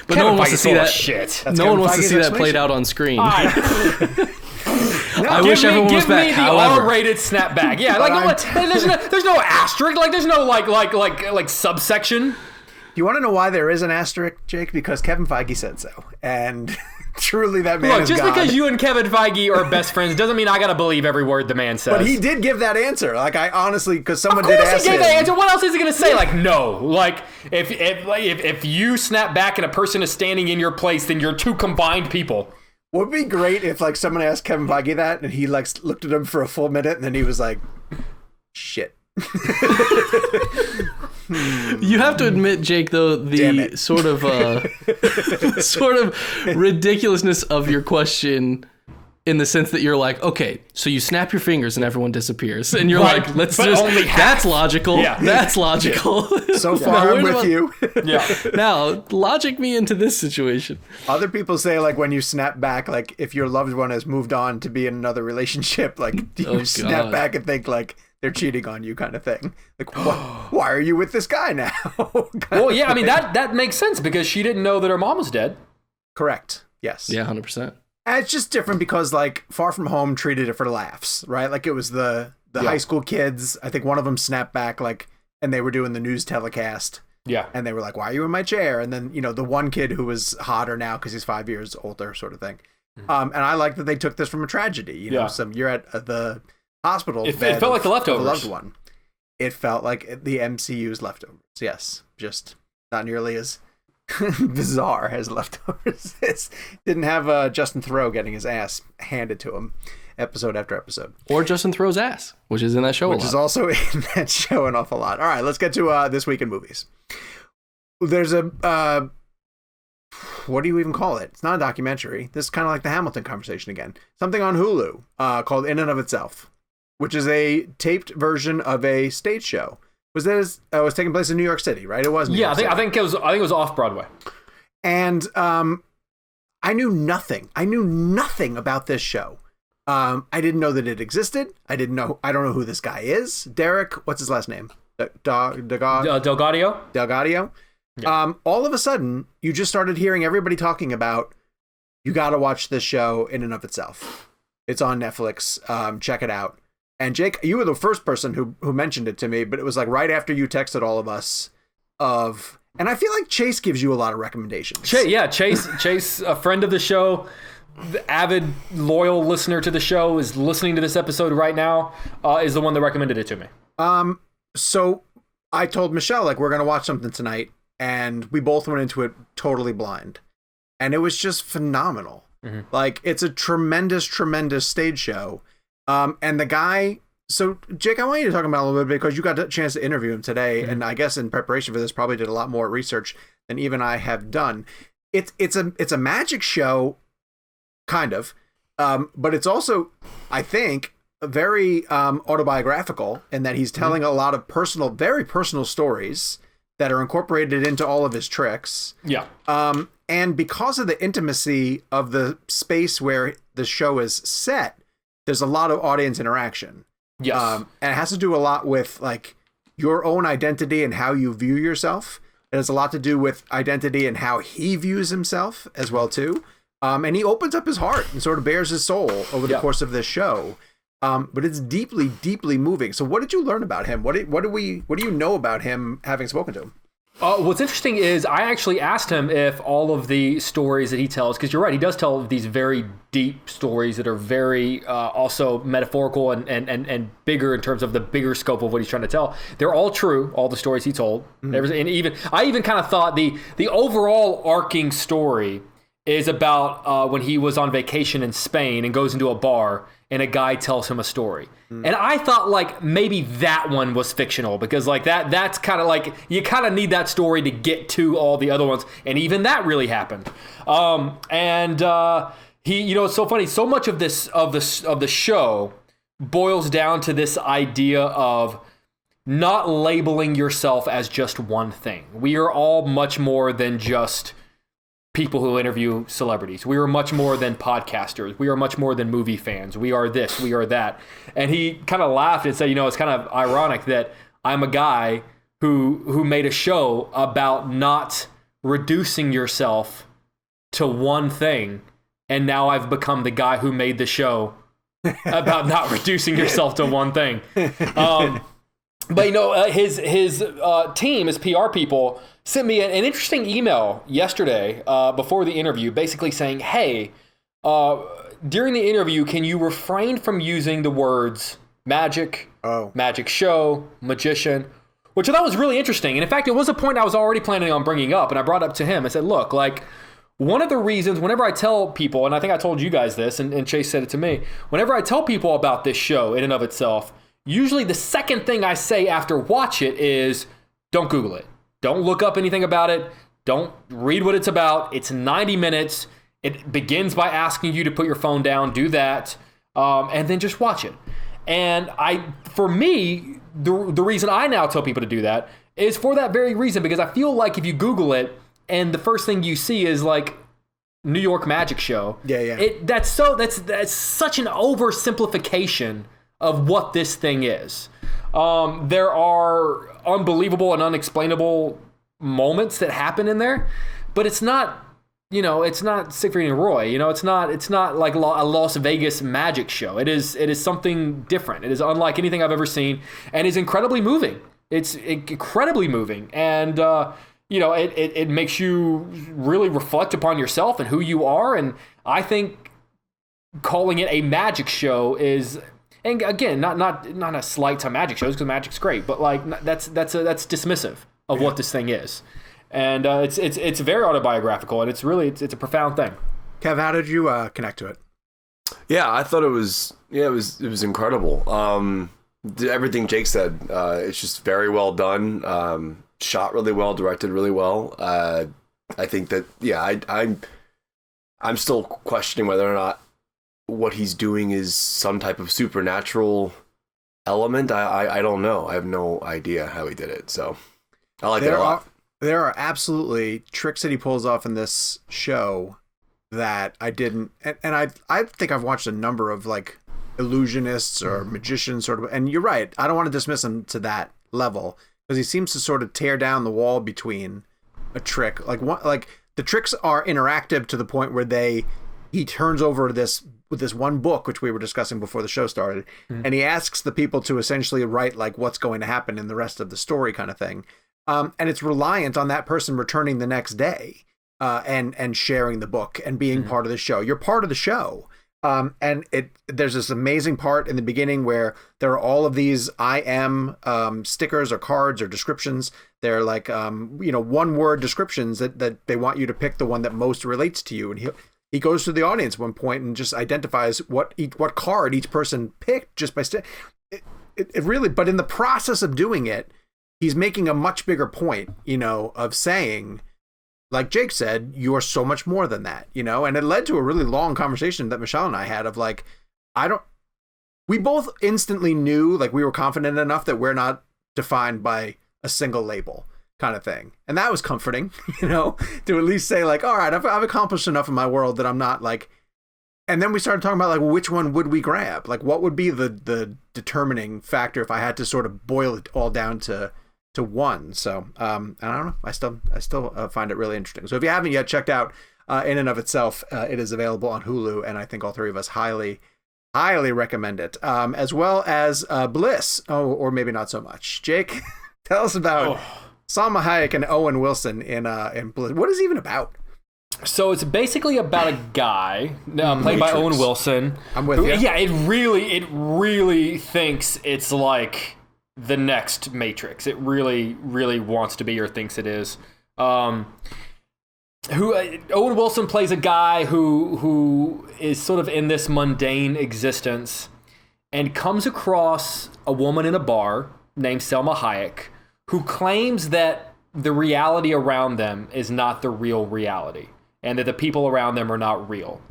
But no one wants to see that. Shit. No one wants to see that played out on screen. I wish everyone was back. Give me the R-rated snapback. Yeah, there's no asterisk. Like there's no like subsection. You want to know why there is an asterisk, Jake? Because Kevin Feige said so, and truly that man. Look, is just God. because you and Kevin Feige are best friends doesn't mean I gotta believe every word the man says. But he did give that answer. Like I honestly, because someone did ask him. Of course he gave that answer. What else is he gonna say? Like no. Like if you snap back and a person is standing in your place, then you're 2 combined people. Would be great if like someone asked Kevin Feige that and he like looked at him for a full minute and then he was like, "Shit." You have to admit, Jake, though, the sort of ridiculousness of your question, in the sense that you're like, okay, so you snap your fingers and everyone disappears, and you're like, that's logical. Yeah. That's logical. So far, I'm with you. Yeah. Now, logic me into this situation. Other people say like when you snap back, like if your loved one has moved on to be in another relationship, like do you snap back and think like they're cheating on you, kind of thing. Like, why are you with this guy now? Well, yeah, I mean that makes sense because she didn't know that her mom was dead. Correct. Yes. Yeah, 100%. And it's just different because like Far From Home treated it for laughs, right? Like it was the high school kids. I think one of them snapped back like, and they were doing the news telecast. Yeah. And they were like, "Why are you in my chair?" And then the one kid who was hotter now because he's 5 years older, sort of thing. And I like that they took this from a tragedy. You're at the hospital. It felt like the leftovers. Loved one. It felt like the MCU's leftovers. Yes, just not nearly as bizarre as leftovers. Didn't have Justin Theroux getting his ass handed to him. episode after episode. Or Justin Throws Ass, which is in that show Which is also in that show an awful lot. All right, let's get to This Week in Movies. There's a... what do you even call it? It's not a documentary. This is kind of like the Hamilton conversation again. Something on Hulu called In and of Itself, which is a taped version of a stage show. Was taking place in New York City, right? It was. I think it was off Broadway. And I knew nothing. I knew nothing about this show. I didn't know that it existed. I don't know who this guy is. Derek, what's his last name? Delgadio. Delgadio. Yeah. All of a sudden, you just started hearing everybody talking about, you got to watch this show In and of Itself. It's on Netflix. Check it out. And Jake, you were the first person who mentioned it to me, but it was like right after you texted all of us and I feel like Chase gives you a lot of recommendations. Chase, a friend of the show, the avid, loyal listener to the show, is listening to this episode right now, is the one that recommended it to me. So I told Michelle, like, we're going to watch something tonight, and we both went into it totally blind. And it was just phenomenal. Mm-hmm. Like, it's a tremendous, tremendous stage show. And the guy... So, Jake, I want you to talk about it a little bit because you got a chance to interview him today, mm-hmm. and I guess in preparation for this, probably did a lot more research than even I have done. It's a magic show, kind of, but it's also, I think, very autobiographical in that he's telling mm-hmm. a lot of very personal stories that are incorporated into all of his tricks. Yeah. And because of the intimacy of the space where the show is set, there's a lot of audience interaction. Yes. And it has to do a lot with like your own identity and how you view yourself. It has a lot to do with identity and how he views himself as well too. And he opens up his heart and sort of bears his soul over the course of this show. But it's deeply, deeply moving. So what did you learn about him? What do you know about him having spoken to him? What's interesting is I actually asked him if all of the stories that he tells, because you're right, he does tell these very deep stories that are very also metaphorical and bigger in terms of the bigger scope of what he's trying to tell. They're all true, all the stories he told. Mm-hmm. And I even kind of thought the overall arcing story is about when he was on vacation in Spain and goes into a bar and a guy tells him a story. Mm. And I thought like maybe that one was fictional because like that's kind of like you kind of need that story to get to all the other ones. And even that really happened. He, you know, it's so funny. So much of the show boils down to this idea of not labeling yourself as just one thing. We are all much more than just people who interview celebrities. We are much more than podcasters. We are much more than movie fans. We are this, we are that. And he kind of laughed and said, you know, it's kind of ironic that I'm a guy who made a show about not reducing yourself to one thing. And now I've become the guy who made the show about not reducing yourself to one thing. But, you know, his team, his PR people, sent me an interesting email yesterday before the interview, basically saying, hey, during the interview, can you refrain from using the words magic, magic show, magician, which I thought was really interesting. And in fact, it was a point I was already planning on bringing up, and I brought up to him. I said, look, like, one of the reasons, whenever I tell people, and I think I told you guys this, and Chase said it to me, whenever I tell people about this show in and of itself, usually the second thing I say after watch it is, don't Google it. Don't look up anything about it. Don't read what it's about. It's 90 minutes. It begins by asking you to put your phone down, do that, and then just watch it. And for me, the reason I now tell people to do that is for that very reason, because I feel like if you Google it and the first thing you see is like New York Magic Show, that's such an oversimplification of what this thing is. There are unbelievable and unexplainable moments that happen in there, but it's not, you know, it's not Siegfried and Roy. You know, it's not like a Las Vegas magic show. It is something different. It is unlike anything I've ever seen, and is incredibly moving. It's incredibly moving, and you know, it makes you really reflect upon yourself and who you are. And I think calling it a magic show is. And again, not a slight to magic shows because magic's great, but like that's dismissive of what this thing is, and it's very autobiographical, and it's a profound thing. Kev, how did you connect to it? Yeah, I thought it was incredible. Everything Jake said, it's just very well done. Shot really well, directed really well. I think that I'm still questioning whether or not what he's doing is some type of supernatural element. I don't know. I have no idea how he did it. So I like it a lot. There are absolutely tricks that he pulls off in this show that I didn't, and I think I've watched a number of like illusionists or magicians sort of, and you're right, I don't want to dismiss him to that level because he seems to sort of tear down the wall between a trick, like the tricks are interactive to the point where he turns over this one book which we were discussing before the show started, and he asks the people to essentially write like what's going to happen in the rest of the story kind of thing, and it's reliant on that person returning the next day and sharing the book and being part of the show. You're part of the show. And there's this amazing part in the beginning where there are all of these I am stickers or cards or descriptions. They're like one word descriptions that they want you to pick the one that most relates to you. And he goes to the audience at one point and just identifies what card each person picked just by it really. But in the process of doing it, he's making a much bigger point, of saying, like Jake said, you are so much more than that, and it led to a really long conversation that Michelle and I had of like, we both instantly knew, like we were confident enough that we're not defined by a single label kind of thing. And that was comforting, to at least say like, all right, I've accomplished enough in my world that I'm not like, and then we started talking about like, well, which one would we grab? Like what would be the determining factor if I had to sort of boil it all down to one. So I don't know. I still find it really interesting. So if you haven't yet checked out In and of Itself, it is available on Hulu, and I think all three of us highly recommend it. As well as Bliss. Oh, or maybe not so much. Jake, tell us about Salma Hayek and Owen Wilson in Bliss. What is it even about? So it's basically about a guy played by Owen Wilson. I'm with you. Yeah, it really thinks it's like the next Matrix. It really wants to be or thinks it is. Owen Wilson plays a guy who is sort of in this mundane existence and comes across a woman in a bar named Salma Hayek who claims that the reality around them is not the real reality and that the people around them are not real.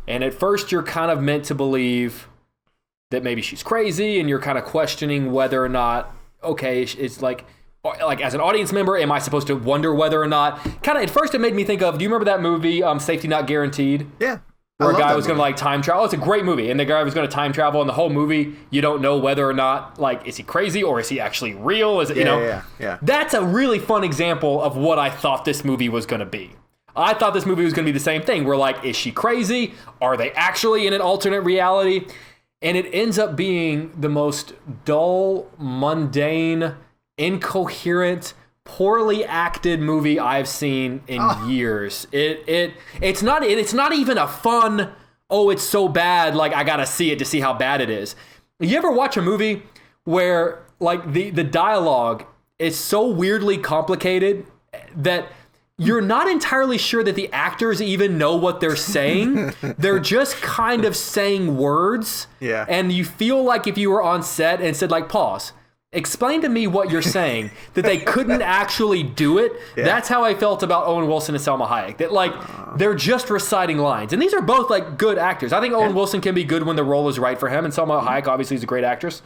And at first you're kind of meant to believe that maybe she's crazy, and you're kind of questioning whether or not, okay, it's like as an audience member, am I supposed to wonder whether or not, kind of at first it made me think of, do you remember that movie, Safety Not Guaranteed? Yeah. Where a guy was going to like time travel. Oh, it's a great movie. And the guy was going to time travel, and the whole movie, you don't know whether or not, like, is he crazy or is he actually real? Is it, Yeah. That's a really fun example of what I thought this movie was going to be. I thought this movie was going to be the same thing. We're like, is she crazy? Are they actually in an alternate reality? And it ends up being the most dull, mundane, incoherent, poorly acted movie I've seen in years. It's not even a fun, it's so bad, like I gotta see it to see how bad it is. You ever watch a movie where like the dialogue is so weirdly complicated that you're not entirely sure that the actors even know what they're saying? They're just kind of saying words. Yeah. And you feel like if you were on set and said like, pause, explain to me what you're saying, that they couldn't actually do it. Yeah. That's how I felt about Owen Wilson and Salma Hayek. That like, they're just reciting lines. And these are both like good actors. I think Owen Wilson can be good when the role is right for him. And Salma Hayek obviously is a great actress.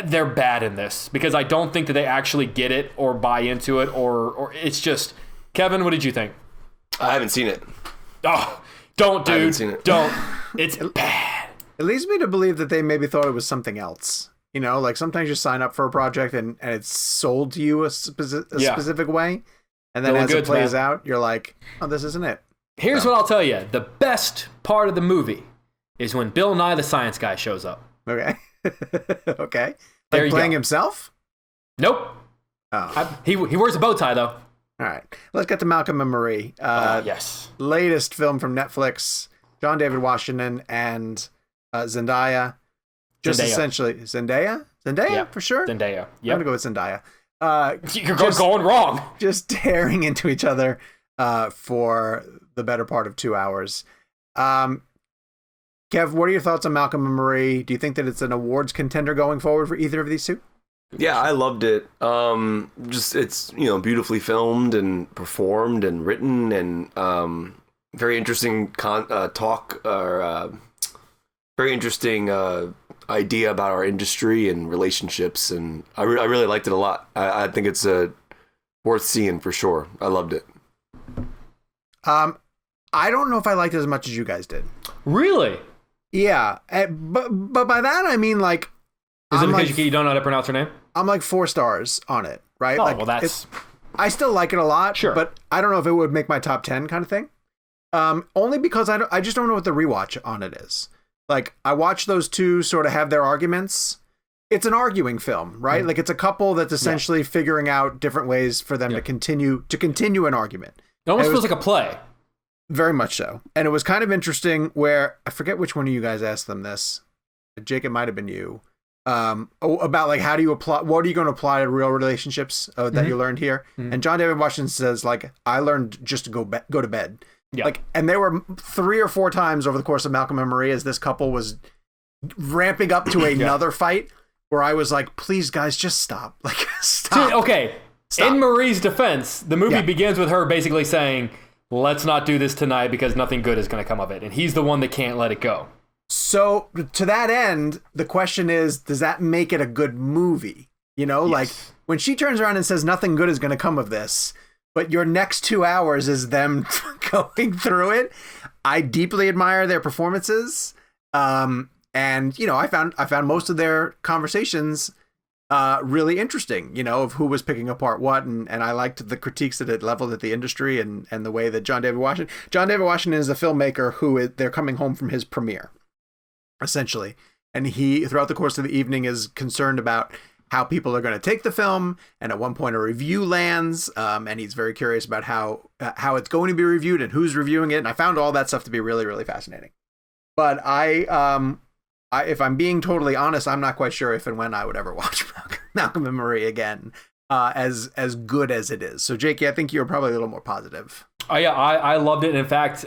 They're bad in this because I don't think that they actually get it or buy into it or it's just... Kevin, what did you think? I haven't seen it. Oh, don't, dude. I haven't seen it. Don't. It's bad. It leads me to believe that they maybe thought it was something else. Like sometimes you sign up for a project and it's sold to you a specific way. And then as it plays out, you're like, oh, this isn't it. Here's what I'll tell you. The best part of the movie is when Bill Nye the Science Guy shows up. Okay. Okay. There you playing go. himself? Nope. Oh. He wears a bow tie, though. All right. Let's get to Malcolm and Marie. Yes. Latest film from Netflix. John David Washington and Zendaya. Just essentially Zendaya? Yeah. For sure? Zendaya. Yep. I'm going to go with Zendaya. You're going wrong. Just tearing into each other for the better part of 2 hours. Kev, what are your thoughts on Malcolm and Marie? Do you think that it's an awards contender going forward for either of these two? Yeah, I loved it. Just it's beautifully filmed and performed and written and very interesting talk or very interesting idea about our industry and relationships, and I really liked it a lot. I think it's worth seeing for sure. I loved it. I don't know if I liked it as much as you guys did. Really? Yeah, but by that I mean like. Is it because you don't know how to pronounce her name? I'm like 4 stars on it, right? Oh, like, well, that's... I still like it a lot, sure, but I don't know if it would make my top 10 kind of thing. Only because I just don't know what the rewatch on it is. Like, I watched those two sort of have their arguments. It's an arguing film, right? Like, it's a couple that's essentially figuring out different ways for them to continue an argument. It almost feels like a play. Very much so. And it was kind of interesting where, I forget which one of you guys asked them this. Jake, it might have been you. About like how do you apply, what are you going to apply to real relationships that you learned here? And John David Washington says like, I learned just to go to bed. Yeah. Like, and there were 3 or 4 times over the course of Malcolm and Marie as this couple was ramping up to another fight where I was like, please guys, just stop. Like, stop. Okay. Stop. In Marie's defense, the movie begins with her basically saying, let's not do this tonight because nothing good is going to come of it. And he's the one that can't let it go. So to that end, the question is, does that make it a good movie? Like when she turns around and says nothing good is going to come of this, but your next 2 hours is them going through it. I deeply admire their performances. And I found most of their conversations really interesting, of who was picking apart what. And I liked the critiques that it leveled at the industry and the way that John David Washington is a filmmaker they're coming home from his premiere. Essentially. And he, throughout the course of the evening, is concerned about how people are going to take the film. And at one point a review lands, and he's very curious about how it's going to be reviewed and who's reviewing it. And I found all that stuff to be really, really fascinating. But I if I'm being totally honest, I'm not quite sure if and when I would ever watch Malcolm and Marie again, as good as it is. So, Jakey, I think you're probably a little more positive. Oh yeah, I loved it. In fact,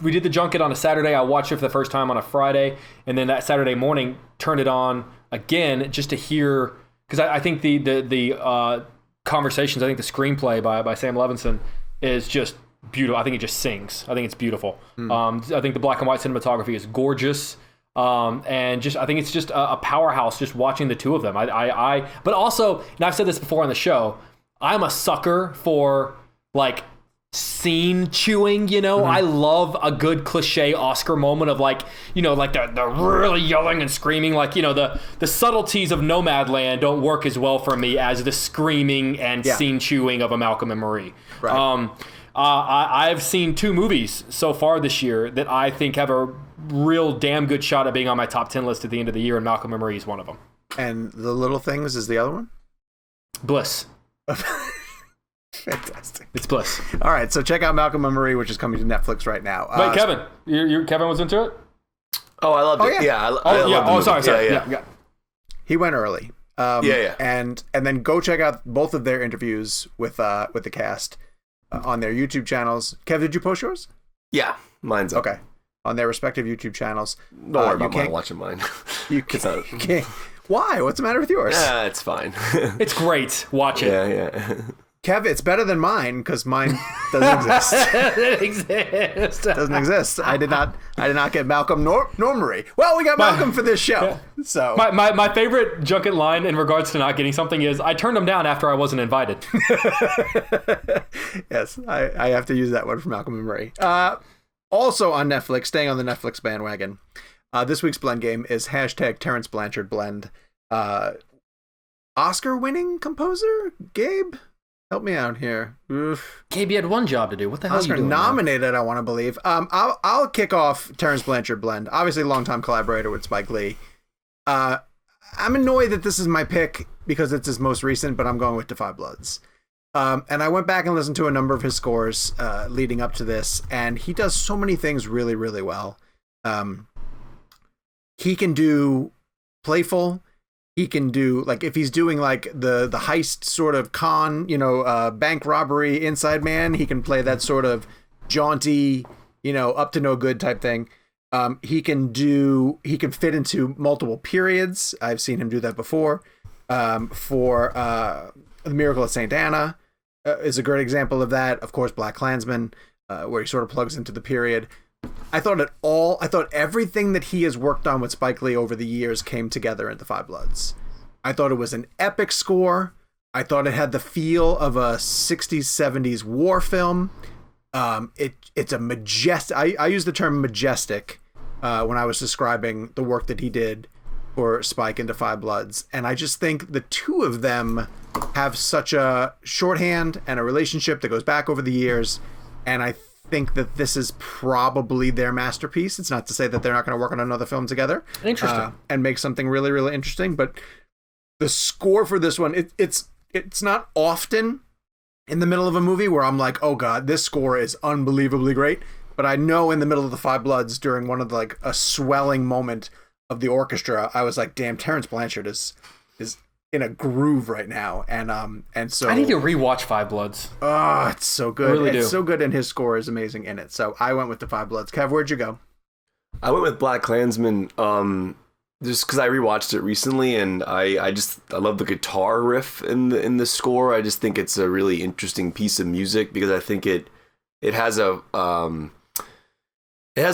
we did the junket on a Saturday. I watched it for the first time on a Friday, and then that Saturday morning turned it on again just to hear, because I think the conversations, I think the screenplay by Sam Levinson is just beautiful. I think it just sings. I think it's beautiful. I think the black and white cinematography is gorgeous, and just I think it's just a powerhouse. Just watching the two of them, but also, and I've said this before on the show, I'm a sucker for like scene chewing, I love a good cliche Oscar moment of like the really yelling and screaming, like the subtleties of Nomadland don't work as well for me as the screaming and scene chewing of a Malcolm and Marie. Right. I've seen 2 movies so far this year that I think have a real damn good shot at being on my top 10 list at the end of the year, and Malcolm and Marie is one of them. And The Little Things is the other one? Bliss. Fantastic. It's Bliss. All right, so check out Malcolm and Marie, which is coming to Netflix right now. Wait, Kevin, Kevin was into it? Oh, I loved it. Yeah. I loved it. Sorry. Yeah. He went early. And then go check out both of their interviews with the cast on their YouTube channels. Kev, did you post yours? Yeah, mine's up. Okay, on their respective YouTube channels. Don't worry about mine. Watching mine. You can't. Why? What's the matter with yours? It's fine. It's great. Watch it. Yeah. Kev, it's better than mine because mine doesn't exist. Doesn't exist. I did not get Malcolm nor Marie. Well, we got Malcolm for this show. Yeah. So my favorite junket line in regards to not getting something is, I turned them down after I wasn't invited. Yes, I have to use that one for Malcolm and Marie. Also on Netflix, staying on the Netflix bandwagon, this week's blend game is #Terrence Blanchard blend. Oscar-winning composer Gabe. Help me out here. Oof. Gabe, you had one job to do. What the hell are you doing? Oscar nominated, I want to believe. I'll kick off Terrence Blanchard blend. Obviously, longtime collaborator with Spike Lee. I'm annoyed that this is my pick because it's his most recent, but I'm going with Defy Bloods. And I went back and listened to a number of his scores leading up to this, and he does so many things really, really well. He can do playful. He can do, like, if he's doing like the heist sort of con, bank robbery inside man, he can play that sort of jaunty, up to no good type thing. He can fit into multiple periods. I've seen him do that before. For The Miracle at St. Anna is a great example of that. Of course, Black Klansman, where he sort of plugs into the period. I thought everything that he has worked on with Spike Lee over the years came together in The Five Bloods. I thought it was an epic score. I thought it had the feel of a 60s, 70s war film. It's a majestic. I use the term majestic when I was describing the work that he did for Spike into Five Bloods, and I just think the two of them have such a shorthand and a relationship that goes back over the years, and I think that this is probably their masterpiece. It's not to say that they're not going to work on another film together, and make something really, really interesting. But the score for this one, it's not often in the middle of a movie where I'm like, oh god, this score is unbelievably great. But I know in the middle of The Five Bloods, during one of a swelling moment of the orchestra, I was like, damn, Terrence Blanchard is in a groove right now, and so I need to rewatch Five Bloods. Oh, it's so good. I really It's do. so good, and his score is amazing in it. So I went with The Five Bloods. Kev, where'd you go? I went with Black Klansman just because I rewatched it recently, and I love the guitar riff in the score. I just think it's a really interesting piece of music because I think it has a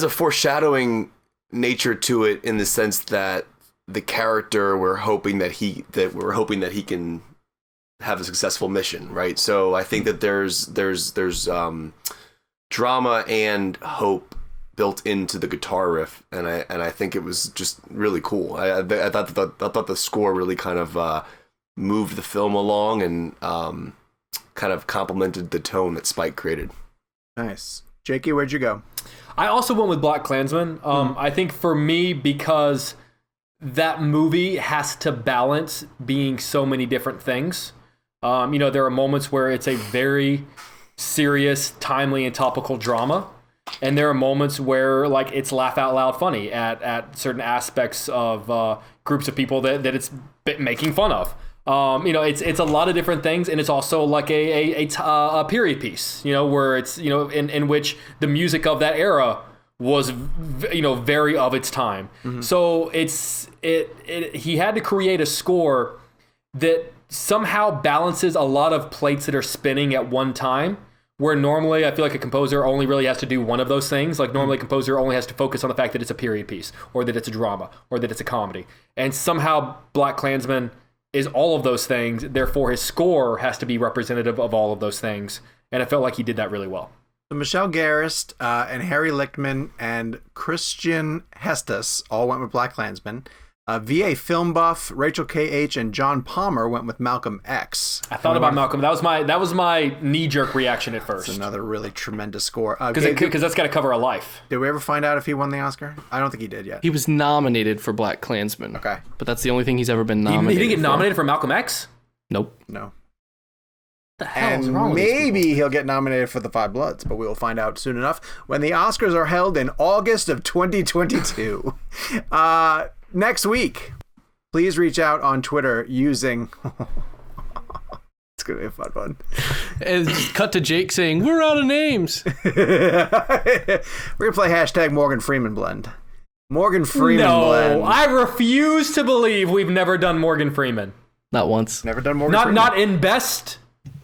foreshadowing nature to it in the sense that the character we're hoping that he can have a successful mission, right? So I think that there's drama and hope built into the guitar riff, and I think it was just really cool. I thought the score really kind of moved the film along and kind of complemented the tone that Spike created. Nice. Jakey, where'd you go? I also went with Black Klansman. I think for me, because that movie has to balance being so many different things. There are moments where it's a very serious, timely, and topical drama. And there are moments where it's laugh out loud funny at certain aspects of groups of people that it's making fun of. It's a lot of different things, and it's also like a period piece, where it's, in which the music of that era was, very of its time. Mm-hmm. So he had to create a score that somehow balances a lot of plates that are spinning at one time, where normally I feel like a composer only really has to do one of those things. Like normally a composer only has to focus on the fact that it's a period piece, or that it's a drama, or that it's a comedy. And somehow Black Klansman is all of those things. Therefore, his score has to be representative of all of those things. And I felt like he did that really well. So Michelle Garist and Harry Lichtman and Christian Hestus all went with Black Klansman. VA Film Buff, Rachel K.H. and John Palmer went with Malcolm X. I thought about Malcolm. That was my knee-jerk reaction at first. That's another really tremendous score. Because that's got to cover a life. Did we ever find out if he won the Oscar? I don't think he did yet. He was nominated for Black Klansman. Okay. But that's the only thing he's ever been nominated for. He didn't get nominated for Malcolm X? Nope. No. What the hell is wrong with maybe he'll get nominated for The Five Bloods, but we will find out soon enough when the Oscars are held in August of 2022. Next week, please reach out on Twitter using... It's going to be a fun one. And just cut to Jake saying, we're out of names. We're going to play hashtag Morgan Freeman Blend. Morgan Freeman Blend. No, I refuse to believe we've never done Morgan Freeman. Not once. Never done Morgan Freeman? Not in Best?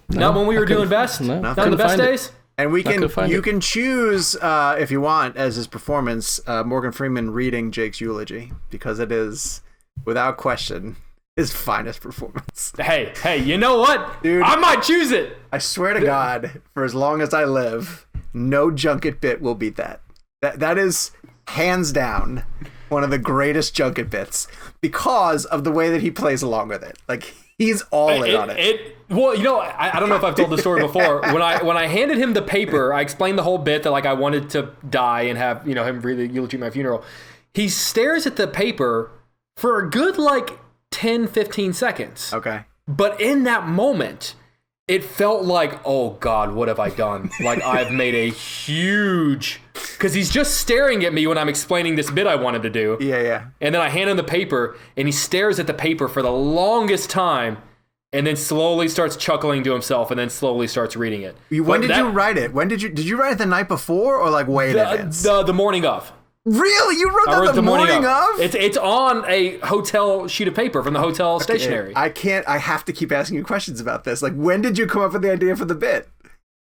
Not when we were doing Best? No, not in the Best days? And you can choose, if you want, as his performance, Morgan Freeman reading Jake's eulogy, because it is, without question, his finest performance. Hey, you know what? Dude, I might choose it. I swear to God, for as long as I live, no junket bit will beat that. That is, hands down, one of the greatest junket bits, because of the way that he plays along with it. Like, he's all in on it. Well, I don't know if I've told the story before. When I handed him the paper, I explained the whole bit that I wanted to die and have him read the eulogy at my funeral. He stares at the paper for a good 10, 15 seconds. Okay. But in that moment, it felt like, oh God, what have I done? I've made a huge... Because he's just staring at me when I'm explaining this bit I wanted to do. Yeah. And then I hand him the paper, and he stares at the paper for the longest time. and then slowly starts chuckling to himself, and then slowly starts reading it. When did you write it? Did you write it the night before or like way in advance? The morning of. Really? You wrote that the morning of? It's on a hotel sheet of paper from the hotel stationery. I have to keep asking you questions about this. Like, when did you come up with the idea for the bit?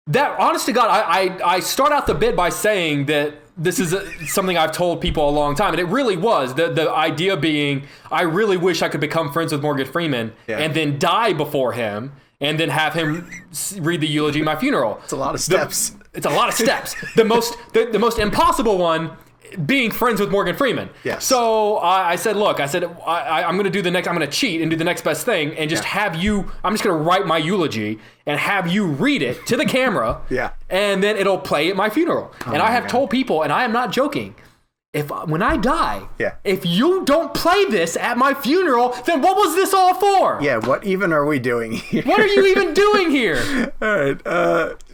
That, honest to God, I start out the bit by saying that this is something I've told people a long time, and it really was. The idea being, I really wish I could become friends with Morgan Freeman and then die before him, and then have him read the eulogy at my funeral. It's a lot of steps. It's a lot of steps. The most impossible one being friends with Morgan Freeman. Yes. So I said, look, I'm going to do the next, I'm going to cheat and do the next best thing and just have you, I'm just going to write my eulogy and have you read it to the camera. Yeah. And then it'll play at my funeral. And I have told people, and I am not joking, when I die, if you don't play this at my funeral, then what was this all for? Yeah, what even are we doing here? What are you even doing here? All right,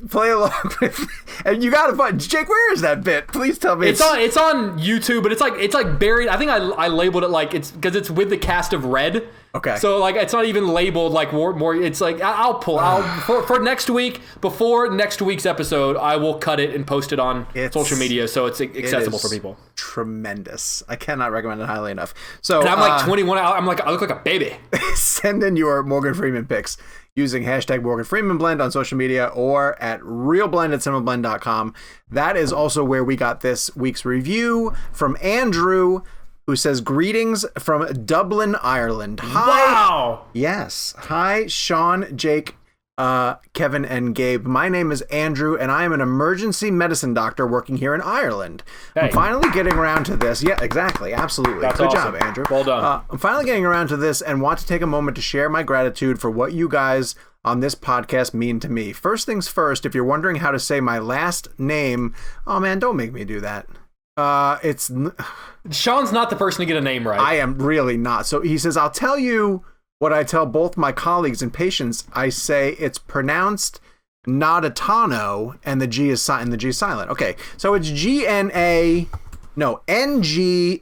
play along with, and you gotta find Jake. Where is that bit? Please tell me. It's on YouTube, but it's like buried. I think I labeled it like it's because it's with the cast of Red. Okay. So like it's not even labeled like more. It's like for next week, before next week's episode, I will cut it and post it on social media so it's accessible for people. Tremendous. I cannot recommend it highly enough. So and I'm like 21. I look like a baby. Send in your Morgan Freeman pics using hashtag Morgan Freeman Blend on social media or at realblend@cinemablend.com. That is also where we got this week's review from Andrew, who says, greetings from Dublin, Ireland. Hi. Wow. Yes. Hi, Sean, Jake, Kevin, and Gabe. My name is Andrew, and I am an emergency medicine doctor working here in Ireland. Hey. I'm finally getting around to this. Yeah, exactly. Absolutely. That's Good awesome. job, Andrew. Well done. I'm finally getting around to this and want to take a moment to share my gratitude for what you guys on this podcast mean to me. First things first, if you're wondering how to say my last name, oh man, don't make me do that. Sean's not the person to get a name right. I am really not. So he says, I'll tell you what I tell both my colleagues and patients. I say it's pronounced Nadatano and the G is silent. Okay, so it's N-G-A-D-I.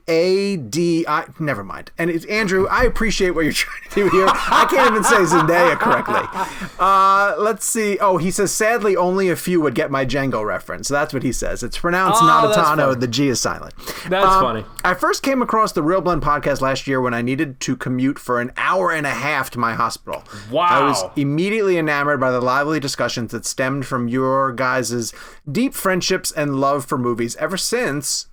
Never mind. And it's Andrew. I appreciate what you're trying to do here. I can't even say Zendaya correctly. Let's see. Oh, he says, sadly, only a few would get my Django reference. That's what he says. It's pronounced Nadatano. The G is silent. That's funny. I first came across the Real Blend podcast last year when I needed to commute for an hour and a half to my hospital. Wow. I was immediately enamored by the lively discussions that stemmed from your guys' deep friendships and love for movies. Ever since,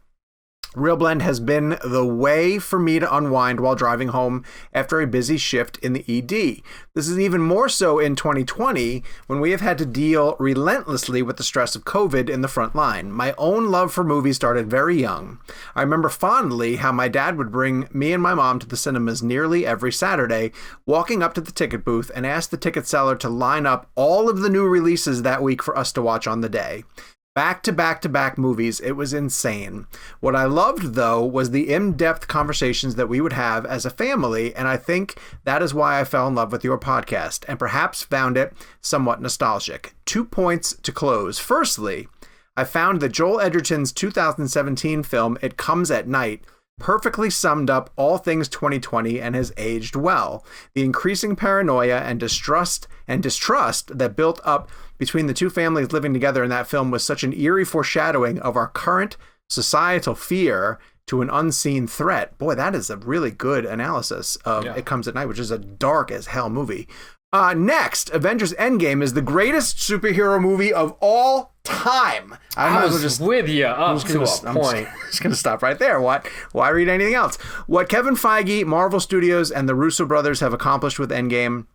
Real Blend has been the way for me to unwind while driving home after a busy shift in the ED. This is even more so in 2020 when we have had to deal relentlessly with the stress of COVID in the front line. My own love for movies started very young. I remember fondly how my dad would bring me and my mom to the cinemas nearly every Saturday, walking up to the ticket booth and ask the ticket seller to line up all of the new releases that week for us to watch on the day. Back to back to back movies. It was insane. What I loved, though, was the in-depth conversations that we would have as a family, and I think that is why I fell in love with your podcast and perhaps found it somewhat nostalgic. 2 points to close. Firstly, I found that Joel Edgerton's 2017 film, It Comes at Night, perfectly summed up all things 2020 and has aged well. The increasing paranoia and distrust that built up between the two families living together in that film was such an eerie foreshadowing of our current societal fear to an unseen threat. Boy, that is a really good analysis of It Comes at Night, which is a dark as hell movie. Next, Avengers Endgame is the greatest superhero movie of all time. I was with you up to a point. I'm just going to stop right there. Why read anything else? What Kevin Feige, Marvel Studios, and the Russo brothers have accomplished with Endgame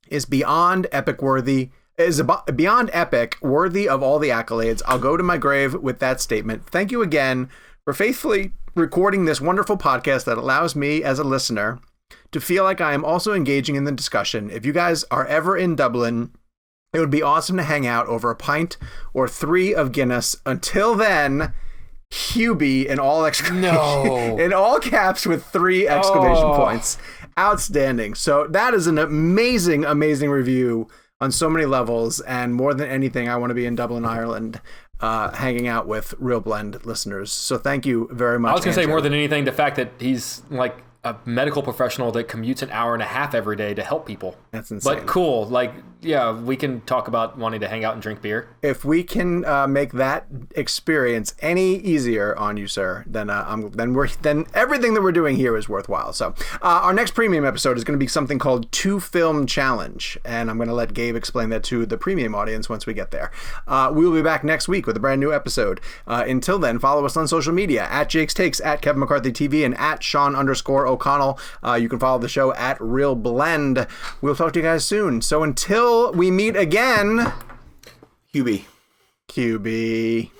is beyond epic, worthy of all the accolades. I'll go to my grave with that statement. Thank you again for faithfully recording this wonderful podcast that allows me as a listener to feel like I am also engaging in the discussion. If you guys are ever in Dublin, it would be awesome to hang out over a pint or 3 of Guinness. Until then, Hubie in all in all caps with 3 exclamation points. Outstanding. So that is an amazing, amazing review on so many levels, and more than anything, I want to be in Dublin, Ireland, hanging out with Real Blend listeners. So thank you very much. I was going to say, more than anything, the fact that he's like a medical professional that commutes an hour and a half every day to help people. That's insane. But cool. Like, yeah, we can talk about wanting to hang out and drink beer. If we can make that experience any easier on you, sir, then everything that we're doing here is worthwhile. So our next premium episode is going to be something called 2-Film Challenge, and I'm going to let Gabe explain that to the premium audience once we get there. We will be back next week with a brand new episode. Until then, follow us on social media at Jake's Takes, at Kevin McCarthy TV, and at Sean_O'Connell. You can follow the show at Real Blend. We'll talk to you guys soon. So until we meet again, QB.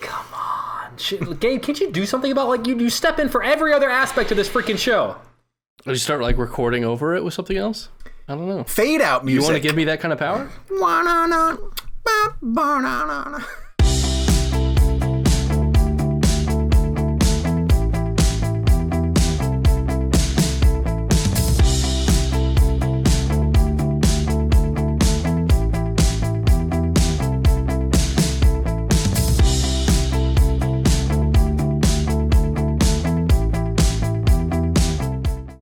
Come on. Gabe, can't you do something about, like, you step in for every other aspect of this freaking show? Or you start, like, recording over it with something else? I don't know. Fade out music. You want to give me that kind of power?